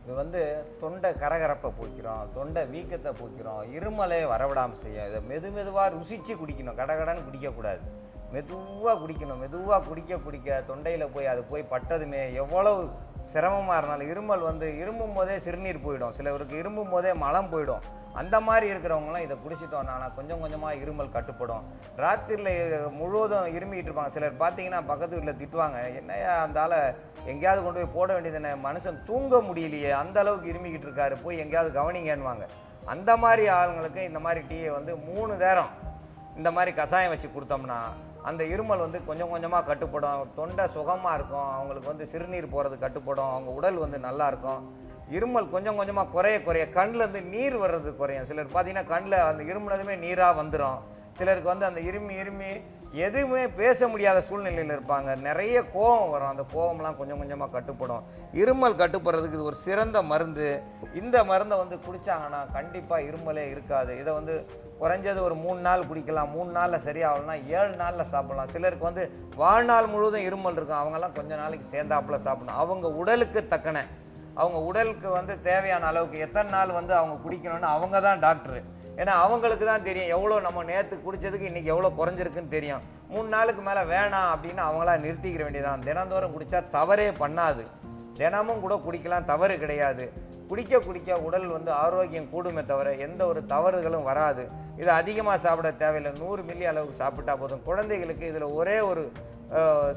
இது வந்து தொண்டை கரகரப்பை போய்க்கிறோம், தொண்டை வீக்கத்தை போய்க்கிறோம், இருமலை வரவிடாமல் செய்யும். இதை மெதுவாக ருசித்து குடிக்கணும், கடகடன்னு குடிக்கக்கூடாது. மெதுவாக குடிக்கணும். மெதுவாக குடிக்க தொண்டையில் போய் அது போய் பட்டதுமே எவ்வளவு சிரமமாக இருந்தாலும், இருமல் வந்து இரும்பும் போதே சிறுநீர் போயிடும், சிலவருக்கு இரும்பும் போதே மலம் போயிடும். அந்த மாதிரி இருக்கிறவங்களாம் இதை குடிச்சிட்டோம்னா கொஞ்சம் கொஞ்சமாக இருமல் கட்டுப்படும். ராத்திரியில் முழுவதும் இருமிக்கிட்டு இருப்பாங்க. சிலர் பார்த்தீங்கன்னா பக்கத்து வீட்டில் திட்டுவாங்க, என்னையா அந்தால எங்கேயாவது கொண்டு போய் போட வேண்டியதுன்னு, மனுஷன் தூங்க முடியலையே அந்த அளவுக்கு இருமிக்கிட்டு இருக்காரு, போய் எங்கேயாவது கவனிங்கன்னுவாங்க. அந்த மாதிரி ஆளுங்களுக்கு இந்த மாதிரி டீயை வந்து 3 நேரம் இந்த மாதிரி கஷாயம் வச்சு கொடுத்தோம்னா அந்த இருமல் வந்து கொஞ்சம் கொஞ்சமாக கட்டுப்படும். தொண்டை சுகமாக இருக்கும், அவங்களுக்கு வந்து சிறுநீர் போகிறது கட்டுப்படும், அவங்க உடல் வந்து நல்லாயிருக்கும். இருமல் கொஞ்சம் கொஞ்சமாக குறைய கண்ணிலேருந்து நீர் வர்றது குறையும். சிலர் பார்த்தீங்கன்னா கண்ணில் அந்த இருமுனதுமே நீராக வந்துடும். சிலருக்கு வந்து அந்த இருமி எதுவுமே பேச முடியாத சூழ்நிலையில் இருப்பாங்க. நிறைய கோபம் வரும், அந்த கோபம்லாம் கொஞ்சம் கொஞ்சமாக கட்டுப்படும். இருமல் கட்டுப்படுறதுக்கு இது ஒரு சிறந்த மருந்து. இந்த மருந்தை வந்து குடித்தாங்கன்னா கண்டிப்பாக இருமலே இருக்காது. இதை வந்து குறைஞ்சது ஒரு 3 நாள் குடிக்கலாம். 3 நாளில் சரியாகலன்னா 7 நாளில் சாப்பிட்லாம். சிலருக்கு வந்து வாழ்நாள் முழுவதும் இருமல் இருக்கும், அவங்கெல்லாம் கொஞ்ச நாளைக்கு சேர்ந்தாப்பில் சாப்பிடணும். அவங்க உடலுக்கு தக்கன, அவங்க உடலுக்கு வந்து தேவையான அளவுக்கு எத்தனை நாள் வந்து அவங்க குடிக்கணும்னு அவங்க தான் டாக்டரு. ஏன்னா அவங்களுக்கு தான் தெரியும் எவ்வளோ நம்ம நேற்று குடித்ததுக்கு இன்றைக்கி எவ்வளோ குறைஞ்சிருக்குன்னு தெரியும். 3 நாளுக்கு மேலே வேணாம் அப்படின்னு அவங்களா நிறுத்திக்கிற வேண்டியதான். தினந்தோறும் குடித்தா தவறே பண்ணாது. தினமும் கூட குடிக்கலாம், தவறு கிடையாது. குடிக்க உடல் வந்து ஆரோக்கியம் கூடுமே தவிர எந்த ஒரு தவறுகளும் வராது. இதை அதிகமாக சாப்பிட தேவையில்லை. 100 மில்லி அளவுக்கு சாப்பிட்டா போதும். குழந்தைகளுக்கு இதில் ஒரே ஒரு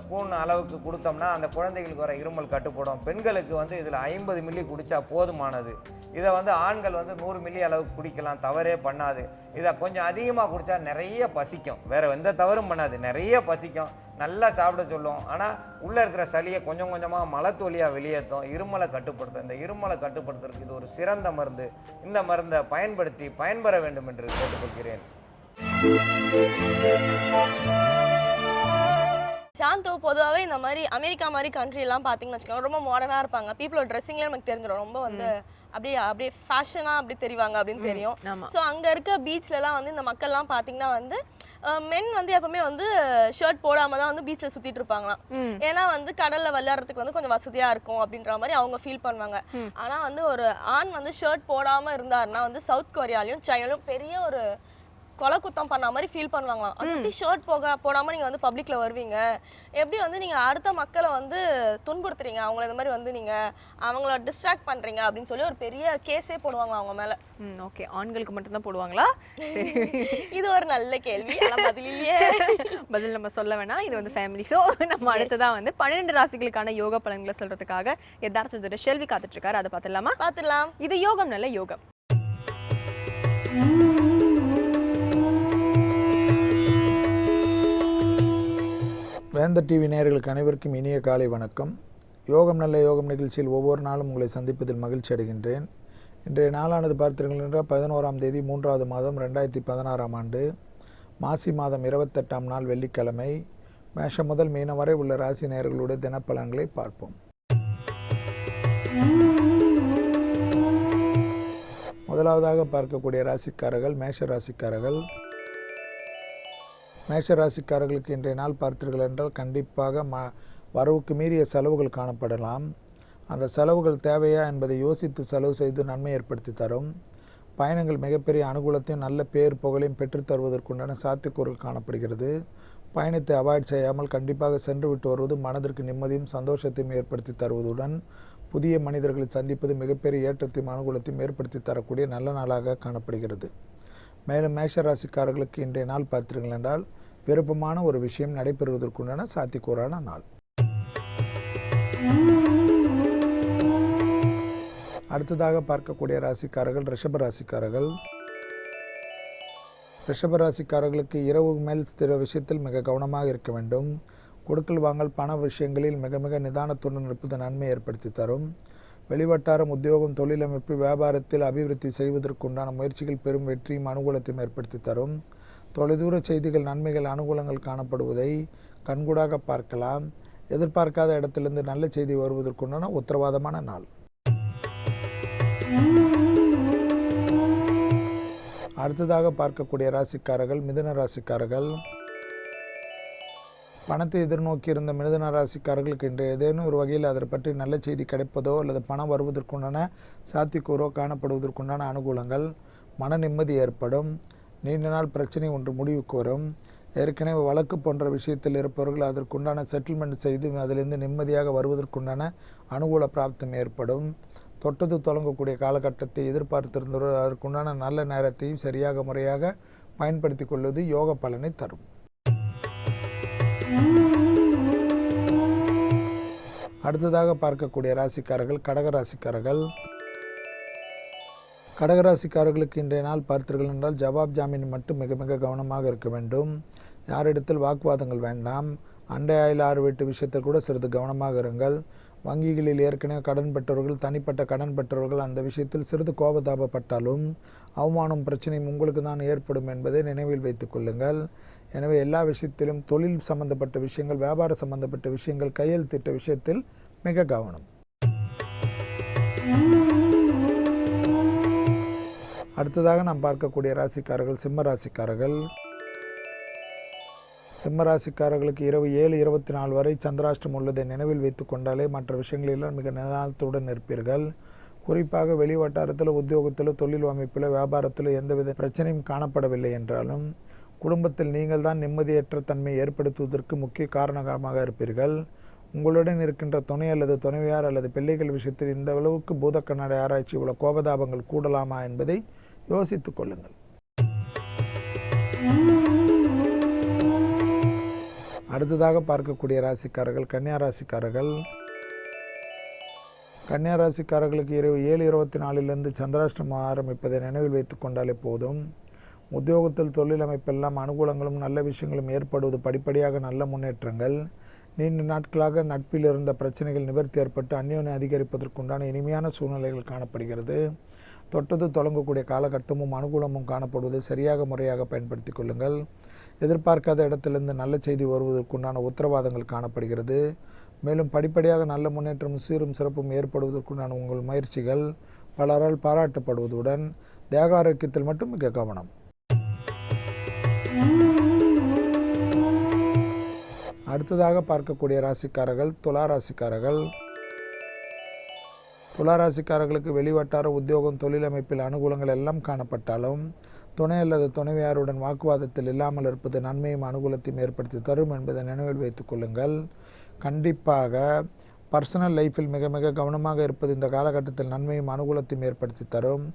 ஸ்பூன் அளவுக்கு கொடுத்தோம்னா அந்த குழந்தைகளுக்கு வர இருமல் கட்டுப்படும். பெண்களுக்கு வந்து இதில் 50 மில்லி குடித்தா போதுமானது. இதை வந்து ஆண்கள் வந்து 100 மில்லி அளவுக்கு குடிக்கலாம், தவறே பண்ணாது. இதை கொஞ்சம் அதிகமாக குடித்தா நிறைய பசிக்கும், வேறு எந்த தவறும் பண்ணாது, நிறைய பசிக்கும், நல்லா சாப்பிட சொல்லும். ஆனால் உள்ளே இருக்கிற சளியை கொஞ்சம் கொஞ்சமாக மலத்தொலியாக வெளியேற்றும், இருமலை கட்டுப்படுத்தும். இந்த இருமலை கட்டுப்படுத்துறதுக்கு இது ஒரு சிறந்த மருந்து. இந்த மருந்தை பயன்படுத்தி பயன்பெற வேண்டும் என்று கேட்டுக்கொள்கிறேன். சாந்தோ பொதுவாகவே இந்த மாதிரி அமெரிக்கா மாதிரி கண்ட்ரிலாம் பார்த்தீங்கன்னு வச்சுக்கோங்க, ரொம்ப மாடர்னாக இருப்பாங்க. பீப்புளோட ட்ரெஸ்ஸிங்லேயே நமக்கு தெரிஞ்சிடும், ரொம்ப வந்து அப்படியே ஃபேஷனாக அப்படி தெரிவாங்க அப்படின்னு தெரியும். ஸோ அங்கே இருக்க பீச்லலாம் வந்து இந்த மக்கள்லாம் பார்த்தீங்கன்னா வந்து மென் வந்து எப்பவுமே வந்து ஷர்ட் போடாம தான் வந்து பீச்சில் சுற்றிட்டு இருப்பாங்களாம். ஏன்னா வந்து கடலில் விளையாடுறதுக்கு வந்து கொஞ்சம் வசதியாக இருக்கும் அப்படின்ற மாதிரி அவங்க ஃபீல் பண்ணுவாங்க. ஆனால் வந்து ஒரு ஆண் வந்து ஷர்ட் போடாமல் இருந்தாருன்னா வந்து சவுத் கொரியாலையும் சைனாலையும் பெரிய ஒரு கொலை குத்தம் பண்ண மாதிரி ஃபீல் பண்ணுவாங்களாம். அது ஷர்ட் போடாமல் நீங்கள் வந்து பப்ளிக்கில் வருவீங்க, எப்படி வந்து நீங்கள் அடுத்த மக்களை வந்து துன்புறுத்துறீங்க, அவங்கள இந்த மாதிரி வந்து நீங்கள் அவங்கள டிஸ்ட்ராக்ட் பண்ணுறீங்க அப்படின்னு சொல்லி ஒரு பெரிய கேஸே போடுவாங்க அவங்க மேலே. ஓகே, ஆண்களுக்கு மட்டும்தான் போடுவாங்களா? இது ஒரு நல்ல கேள்வி, ஆனால் பதில் இல்லையே. பதில் நம்ம சொல்ல வேணாம், இது வந்து ஃபேமிலி. ஸோ நம்ம அடுத்ததான் வந்து 12 ராசிகளுக்கான யோக பலன்களை சொல்கிறதுக்காக யதார்த்த ஷெல்வி காத்துட்டு இருக்காரு. அதை பார்த்துடலாம். இது யோகம் நல்ல யோகம். வேந்தர் டிவி நேயர்களுக்கு அனைவருக்கும் இனிய காலை வணக்கம். யோகம் நல்ல யோகம் நிகழ்ச்சியில் ஒவ்வொரு நாளும் உங்களை சந்திப்பதில் மகிழ்ச்சி அடைகின்றேன். இன்றைய நாளானது பார்த்தீர்கள் என்றால் 11ஆம் தேதி 3வது மாதம் 2016ஆம் ஆண்டு மாசி மாதம் 28ஆம் நாள் வெள்ளிக்கிழமை. மேஷம் முதல் மீனம் வரை உள்ள ராசி நேயர்களுடைய தினப்பலன்களை பார்ப்போம். முதலாவதாக பார்க்கக்கூடிய ராசிக்காரர்கள் மேஷ ராசிக்காரர்கள். மேஷ ராசிக்காரர்களுக்கு இன்றைய நாள் பார்த்தீர்கள் என்றால் கண்டிப்பாக வரவுக்கு மீறிய செலவுகள் காணப்படலாம். அந்த செலவுகள் தேவையா என்பதை யோசித்து செலவு செய்து நன்மை ஏற்படுத்தி தரும். பயணங்கள் மிகப்பெரிய அனுகூலத்தையும் நல்ல பேர் புகழையும் பெற்றுத்தருவதற்குண்டான சாத்தியக்கூறுகள் காணப்படுகிறது. பயணத்தை அவாய்ட் செய்யாமல் கண்டிப்பாக சென்று விட்டு வருவது மனதிற்கு நிம்மதியும் சந்தோஷத்தையும் ஏற்படுத்தி தருவதுடன் புதிய மனிதர்களை சந்திப்பது மிகப்பெரிய ஏற்றத்தையும் அனுகூலத்தையும் ஏற்படுத்தி தரக்கூடிய நல்ல நாளாக காணப்படுகிறது. மேலும் மேஷ ராசிக்காரர்களுக்கு இன்றைய நாள் பார்த்தீர்கள் என்றால் விருப்பமான ஒரு விஷயம் நடைபெறுவதற்குண்டான சாத்தியக்கூறான நாள். அடுத்ததாக பார்க்கக்கூடிய ராசிக்காரர்கள் ரிஷப ராசிக்காரர்கள். ரிஷப ராசிக்காரர்களுக்கு இரவு மேல் சில விஷயத்தில் மிக கவனமாக இருக்க வேண்டும். கொடுக்கல் வாங்கல் பண விஷயங்களில் மிக மிக நிதானத்துடன் இருப்பது நன்மை ஏற்படுத்தி தரும். வெளிவட்டாரம் உத்தியோகம் தொழிலமைப்பு வியாபாரத்தில் அபிவிருத்தி செய்வதற்குண்டான முயற்சிகள் பெரும் வெற்றியும் அனுகூலத்தையும் ஏற்படுத்தி தரும். தொலைதூர செய்திகள் நன்மைகள் அனுகூலங்கள் காணப்படுவதை கண்கூடாக பார்க்கலாம். எதிர்பார்க்காத இடத்திலிருந்து நல்ல செய்தி வருவதற்குண்டான உத்தரவாதமான நாள். அடுத்ததாக பார்க்கக்கூடிய ராசிக்காரர்கள் மிதுன ராசிக்காரர்கள். பணத்தை எதிர்நோக்கி இருந்த மிதுன ராசிக்காரர்களுக்கு இன்று ஏதேனும் ஒரு வகையில் அதை பற்றி நல்ல செய்தி கிடைப்பதோ அல்லது பணம் வருவதற்குண்டான சாத்தியக்கூறோ காணப்படுவதற்குண்டான அனுகூலங்கள், மன நிம்மதி ஏற்படும். நீண்ட நாள் பிரச்சனை ஒன்று முடிவுக்கு வரும். ஏற்கனவே வழக்கு போன்ற விஷயத்தில் இருப்பவர்கள் அதற்குண்டான செட்டில்மெண்ட் செய்து அதிலிருந்து நிம்மதியாக வருவதற்குண்டான அனுகூல பிராப்தம் ஏற்படும். தொட்டது தொடங்கக்கூடிய காலகட்டத்தை எதிர்பார்த்திருந்தவர் அதற்குண்டான நல்ல நேரத்தையும் சரியாக முறையாக பயன்படுத்தி கொள்வது யோக பலனை தரும். அடுத்ததாக பார்க்கக்கூடிய ராசிக்காரர்கள் கடகராசிக்காரர்கள். கடகராசிக்காரர்களுக்கு இன்றைய நாள் பார்த்தீர்கள் என்றால் ஜவாப் ஜாமீன் மட்டும் மிக மிக கவனமாக இருக்க வேண்டும். யாரிடத்தில் வாக்குவாதங்கள் வேண்டாம். அண்டை ஆயில் ஆறு வீட்டு விஷயத்தில் கூட சிறிது கவனமாக இருங்கள். வங்கிகளில் ஏற்கனவே கடன் பெற்றவர்கள் தனிப்பட்ட கடன் பெற்றவர்கள் அந்த விஷயத்தில் சிறிது கோபதாபப்பட்டாலும் அவமானம் பிரச்சனையும் உங்களுக்கு தான் ஏற்படும் என்பதை நினைவில் வைத்துக் கொள்ளுங்கள். எனவே எல்லா விஷயத்திலும் தொழில் சம்பந்தப்பட்ட விஷயங்கள் வியாபார சம்பந்தப்பட்ட விஷயங்கள் கையெழுத்திட்ட விஷயத்தில் மிக கவனம். அடுத்ததாக நாம் பார்க்கக்கூடிய ராசிக்காரர்கள் சிம்ம ராசிக்காரர்கள். சிம்ம ராசிக்காரர்களுக்கு இரவு 7:24 வரை சந்திராஷ்டம் உள்ளதை நினைவில் வைத்து கொண்டாலே மற்ற விஷயங்களெல்லாம் மிக நிதானத்துடன் இருப்பீர்கள். குறிப்பாக வெளிவட்டாரத்தில் உத்தியோகத்தில் தொழில் அமைப்பில் வியாபாரத்தில் எந்தவித பிரச்சனையும் காணப்படவில்லை என்றாலும் குடும்பத்தில் நீங்கள் தான் நிம்மதியற்ற தன்மையை ஏற்படுத்துவதற்கு முக்கிய காரணமாக இருப்பீர்கள். உங்களுடன் இருக்கின்ற துணை அல்லது துணைவியார் அல்லது பிள்ளைகள் விஷயத்தில் இந்த அளவுக்கு பூத கண்ணாடி ஆராய்ச்சி உள்ள கோபதாபங்கள் கூடலாமா என்பதை யோசித்துக் கொள்ளுங்கள். அடுத்ததாக பார்க்கக்கூடிய ராசிக்காரர்கள் கன்னியா ராசிக்காரர்கள். கன்னியா ராசிக்காரர்களுக்கு இரவு 7:24 சந்திராஷ்டமம் ஆரம்பிப்பதை நினைவில் வைத்து கொண்டாலே போதும். உத்தியோகத்தில் தொழில் அமைப்பெல்லாம் அனுகூலங்களும் நல்ல விஷயங்களும் ஏற்படுவது படிப்படியாக நல்ல முன்னேற்றங்கள். நீண்ட நாட்களாக நட்பில் இருந்த பிரச்சனைகள் நிவர்த்தி ஏற்பட்டு அந்யோன்யம் அதிகரிப்பதற்குண்டான இனிமையான சூழ்நிலைகள் காணப்படுகிறது. தொட்டது தொடங்கக்கூடிய காலகட்டமும் அனுகூலமும் காணப்படுவதை சரியாக முறையாக பயன்படுத்தி கொள்ளுங்கள். எதிர்பார்க்காத இடத்திலிருந்து நல்ல செய்தி வருவதற்குண்டான உத்தரவாதங்கள் காணப்படுகிறது. மேலும் படிப்படியாக நல்ல முன்னேற்றம் சீரும் சிறப்பும் ஏற்படுவதற்குண்டான உங்கள் முயற்சிகள் பலரால் பாராட்டப்படுவதுடன் தேக ஆரோக்கியத்தில் மட்டும் மிக கவனம். அடுத்ததாக பார்க்கக்கூடிய ராசிக்காரர்கள் துலா ராசிக்காரர்கள். துலா ராசிக்காரர்களுக்கு வெளிவட்டார உத்தியோகம் தொழில் அமைப்பில் அனுகூலங்கள் எல்லாம் காணப்பட்டாலும் துணை அல்லது துணைவியாருடன் வாக்குவாதத்தில் இல்லாமல் இருப்பது நன்மையும் அனுகூலத்தையும் ஏற்படுத்தி தரும் என்பதை நினைவில் வைத்துக் கொள்ளுங்கள். கண்டிப்பாக பர்சனல் லைஃப்பில் மிக மிக கவனமாக இருப்பது இந்த காலகட்டத்தில் நன்மையும் அனுகூலத்தையும் ஏற்படுத்தி தரும்.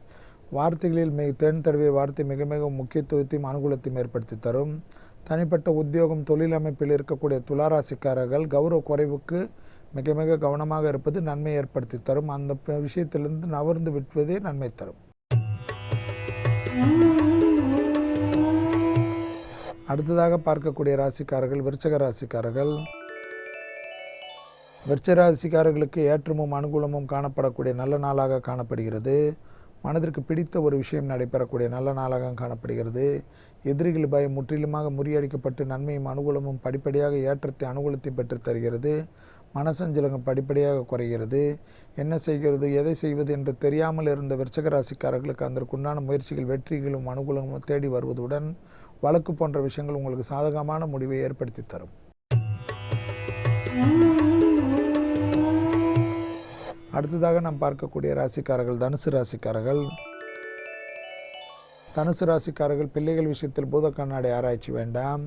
வார்த்தைகளில் தேன் தடவிய வார்த்தை மிக மிக முக்கியத்துவத்தையும் அனுகூலத்தையும் ஏற்படுத்தி தரும். தனிப்பட்ட உத்தியோகம் தொழில் அமைப்பில் இருக்கக்கூடிய துளாராசிக்காரர்கள் கௌரவ குறைவுக்கு மிக மிக கவனமாக இருப்பது நன்மை ஏற்படுத்தி தரும். அந்த விஷயத்திலிருந்து நவர்ந்து விட்டுவதே நன்மை தரும். அடுத்ததாக பார்க்கக்கூடிய ராசிக்காரர்கள் விருச்சக ராசிக்காரர்கள். விருச்சக ராசிக்காரர்களுக்கு ஏற்றமும் அனுகூலமும் காணப்படக்கூடிய நல்ல நாளாக காணப்படுகிறது. மனதிற்கு பிடித்த ஒரு விஷயம் நடைபெறக்கூடிய நல்ல நாளாக காணப்படுகிறது. எதிரிகள் பயம் முற்றிலுமாக முறியடிக்கப்பட்டு நன்மையும் அனுகூலமும் படிப்படியாக ஏற்றத்தை அனுகூலத்தை பெற்று தருகிறது. மனசஞ்சலகம் படிப்படியாக குறைகிறது. என்ன செய்கிறது எதை செய்வது என்று தெரியாமல் இருந்த விருச்சக ராசிக்காரர்களுக்கு அதற்குண்டான முயற்சிகள் வெற்றிகளும் அனுகூலமும் தேடி வருவதுடன் வழக்கு போன்ற விஷயங்கள் உங்களுக்கு சாதகமான முடிவை ஏற்படுத்தி தரும். அடுத்ததாக நாம் பார்க்கக்கூடிய ராசிக்காரர்கள் தனுசு ராசிக்காரர்கள். தனுசு ராசிக்காரர்கள் பிள்ளைகள் விஷயத்தில் பூத கண்ணாடி ஆராய்ச்சி வேண்டாம்.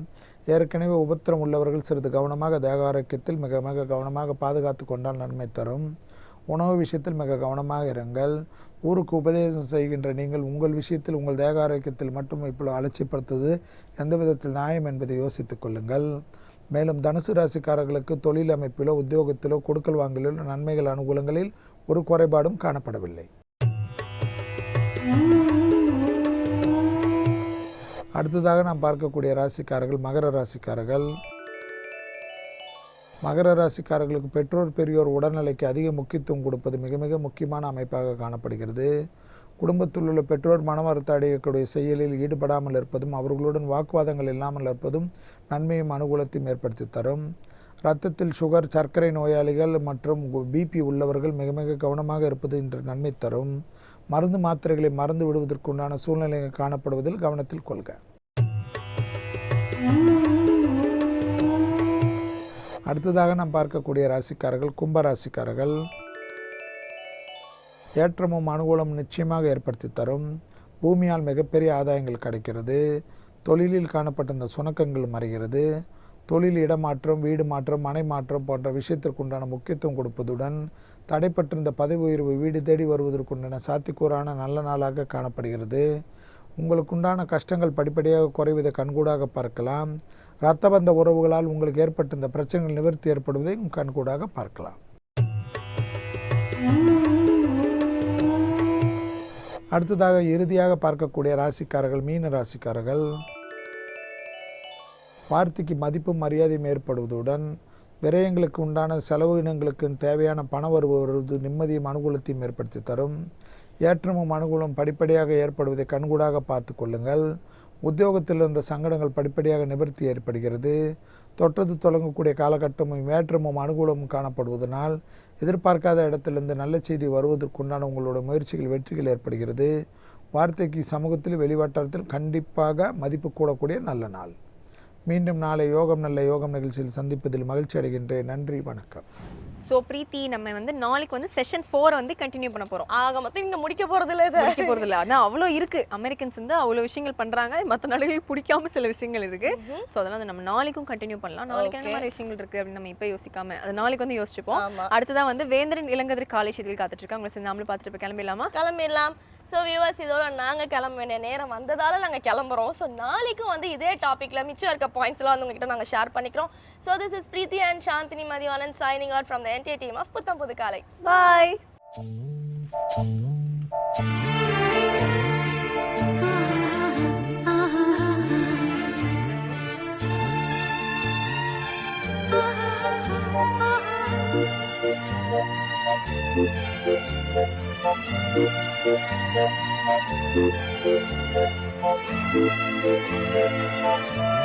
ஏற்கனவே உபத்திரம் உள்ளவர்கள் சிறிது கவனமாக தேக ஆரோக்கியத்தில் மிக மிக கவனமாக பாதுகாத்து கொண்டால் நன்மை தரும். உணவு விஷயத்தில் மிக கவனமாக இருங்கள். ஊருக்கு உபதேசம் செய்கின்ற நீங்கள் உங்கள் விஷயத்தில் உங்கள் தேக ஆரோக்கியத்தில் மட்டும் இப்பொழுது அலட்சியப்படுத்துவது எந்த விதத்தில் நியாயம் என்பதை யோசித்துக் கொள்ளுங்கள். மேலும் தனுசு ராசிக்காரர்களுக்கு தொழில் அமைப்பிலோ உத்தியோகத்திலோ கொடுக்கல் வாங்கலிலோ நன்மைகள் அனுகூலங்களில் ஒரு குறைபாடும் காணப்படவில்லை. அடுத்ததாக நாம் பார்க்கக்கூடிய ராசிக்காரர்கள் மகர ராசிக்காரர்கள். மகர ராசிக்காரர்களுக்கு பெற்றோர் பெரியோர் உடல்நிலைக்கு அதிக முக்கியத்துவம் கொடுப்பது மிக மிக முக்கியமான அமைப்பாக காணப்படுகிறது. குடும்பத்தில் உள்ள பெற்றோர் மனவருத்த அடையக்கூடிய செயலில் ஈடுபடாமல் இருப்பதும் அவர்களுடன் வாக்குவாதங்கள் இல்லாமல் இருப்பதும் நன்மையும் அனுகூலத்தையும் ஏற்படுத்தி தரும். இரத்தத்தில் சுகர் சர்க்கரை நோயாளிகள் மற்றும் பிபி உள்ளவர்கள் மிக மிக கவனமாக இருப்பது இன்று நன்மை தரும். மருந்து மாத்திரைகளை மறந்து விடுவதற்குண்டான சூழ்நிலைகள் காணப்படுவதில் கவனத்தில் கொள்க. அடுத்ததாக நாம் பார்க்கக்கூடிய ராசிக்காரர்கள் கும்பராசிக்காரர்கள். ஏற்றமும் அனுகூலம் நிச்சயமாக ஏற்படுத்தி தரும். பூமியால் மிகப்பெரிய ஆதாயங்கள் கிடைக்கிறது. தொழிலில் காணப்பட்ட இந்த சுணக்கங்கள் மறைகிறது. தொழில் இடமாற்றம் வீடு மாற்றம் மனை மாற்றம் போன்ற விஷயத்திற்குண்டான முக்கியத்துவம் கொடுப்பதுடன் தடைப்பட்டிருந்த பதவி உயர்வு வீடு தேடி வருவதற்குண்டான சாத்தியக்கூறான நல்ல நாளாக காணப்படுகிறது. உங்களுக்குண்டான கஷ்டங்கள் படிப்படியாக குறைவதை கண்கூடாக பார்க்கலாம். இரத்தபந்த உறவுகளால் உங்களுக்கு ஏற்பட்ட இந்த பிரச்சனைகள் நிவர்த்தி ஏற்படுவதை கண்கூடாக பார்க்கலாம். அடுத்ததாக இறுதியாக பார்க்கக்கூடிய ராசிக்காரர்கள் மீன ராசிக்காரர்கள். வார்த்தைக்கு மதிப்பும் மரியாதையும் ஏற்படுவதுடன் விரயங்களுக்கு உண்டான செலவினங்களுக்கு தேவையான பண வருவது நிம்மதியும் அனுகூலத்தையும் ஏற்படுத்தி தரும். ஏற்றமும் அனுகூலம் படிப்படியாக ஏற்படுவதை கண்கூடாக பார்த்து கொள்ளுங்கள். உத்தியோகத்தில் இருந்த சங்கடங்கள் படிப்படியாக நிவர்த்தி ஏற்படுகிறது. தொட்டது தொடங்கக்கூடிய காலகட்டமும் ஏற்றமும் அனுகூலமும் காணப்படுவதனால் எதிர்பார்க்காத இடத்திலிருந்து நல்ல செய்தி வருவதற்குண்டான உங்களோட முயற்சிகள் வெற்றிகள் ஏற்படுகிறது. வார்த்தைக்கு சமூகத்தில் வெளிவட்டாரத்தில் கண்டிப்பாக மதிப்பு கூடக்கூடிய நல்ல நாள். மீண்டும் நாளை யோகம் நல்ல யோகம் நிகழ்ச்சியில் சந்திப்பதில் மகிழ்ச்சி அடைகின்றேன். நன்றி, வணக்கம். ஸோ பிரீத்தி, நம்ம வந்து நாளைக்கு வந்து செஷன் 4 வந்து கண்டினியூ பண்ண போகிறோம். ஆக மொத்தம் இங்கே முடிக்க போகிறதில்ல, இது முடிக்க போகிறதில்ல. ஆனால் அவ்வளோ இருக்குது. அமெரிக்கன்ஸ் வந்து அவ்வளோ விஷயங்கள் பண்ணுறாங்க. மற்ற நாடுகளுக்கு பிடிக்காம சில விஷயங்கள் இருக்குது. ஸோ அதெல்லாம் வந்து நம்ம நாளைக்கும் கண்டினியூ பண்ணலாம். நாளைக்கு என்ன மாதிரி விஷயங்கள் இருக்குது அப்படின்னு நம்ம இப்போ யோசிக்காம அது நாளைக்கு வந்து யோசிச்சுப்போம். அடுத்ததான் வந்து வேந்திரன் இளங்கதிர் காலை செய்தியில் காத்துட்ருக்கேன். உங்களை சேர்ந்து நாமளும் பார்த்துட்டு இப்போ கிளம்பிடலாம். ஸோ வியூவர்ஸ், இதோட நாங்கள் கிளம்ப வேண்டிய நேரம் வந்ததால் நாங்கள் கிளம்புறோம். ஸோ நாளைக்கும் வந்து இதே டாப்பிக்கில் மிச்சம் இருக்க பாயிண்ட்ஸ்லாம் வந்து உங்ககிட்ட நாங்கள் ஷேர் பண்ணிக்கிறோம். So this is Preethi and Chandini Mathivanan signing out from the entire team of Putham Pudhu காலை. பாய். Thank you.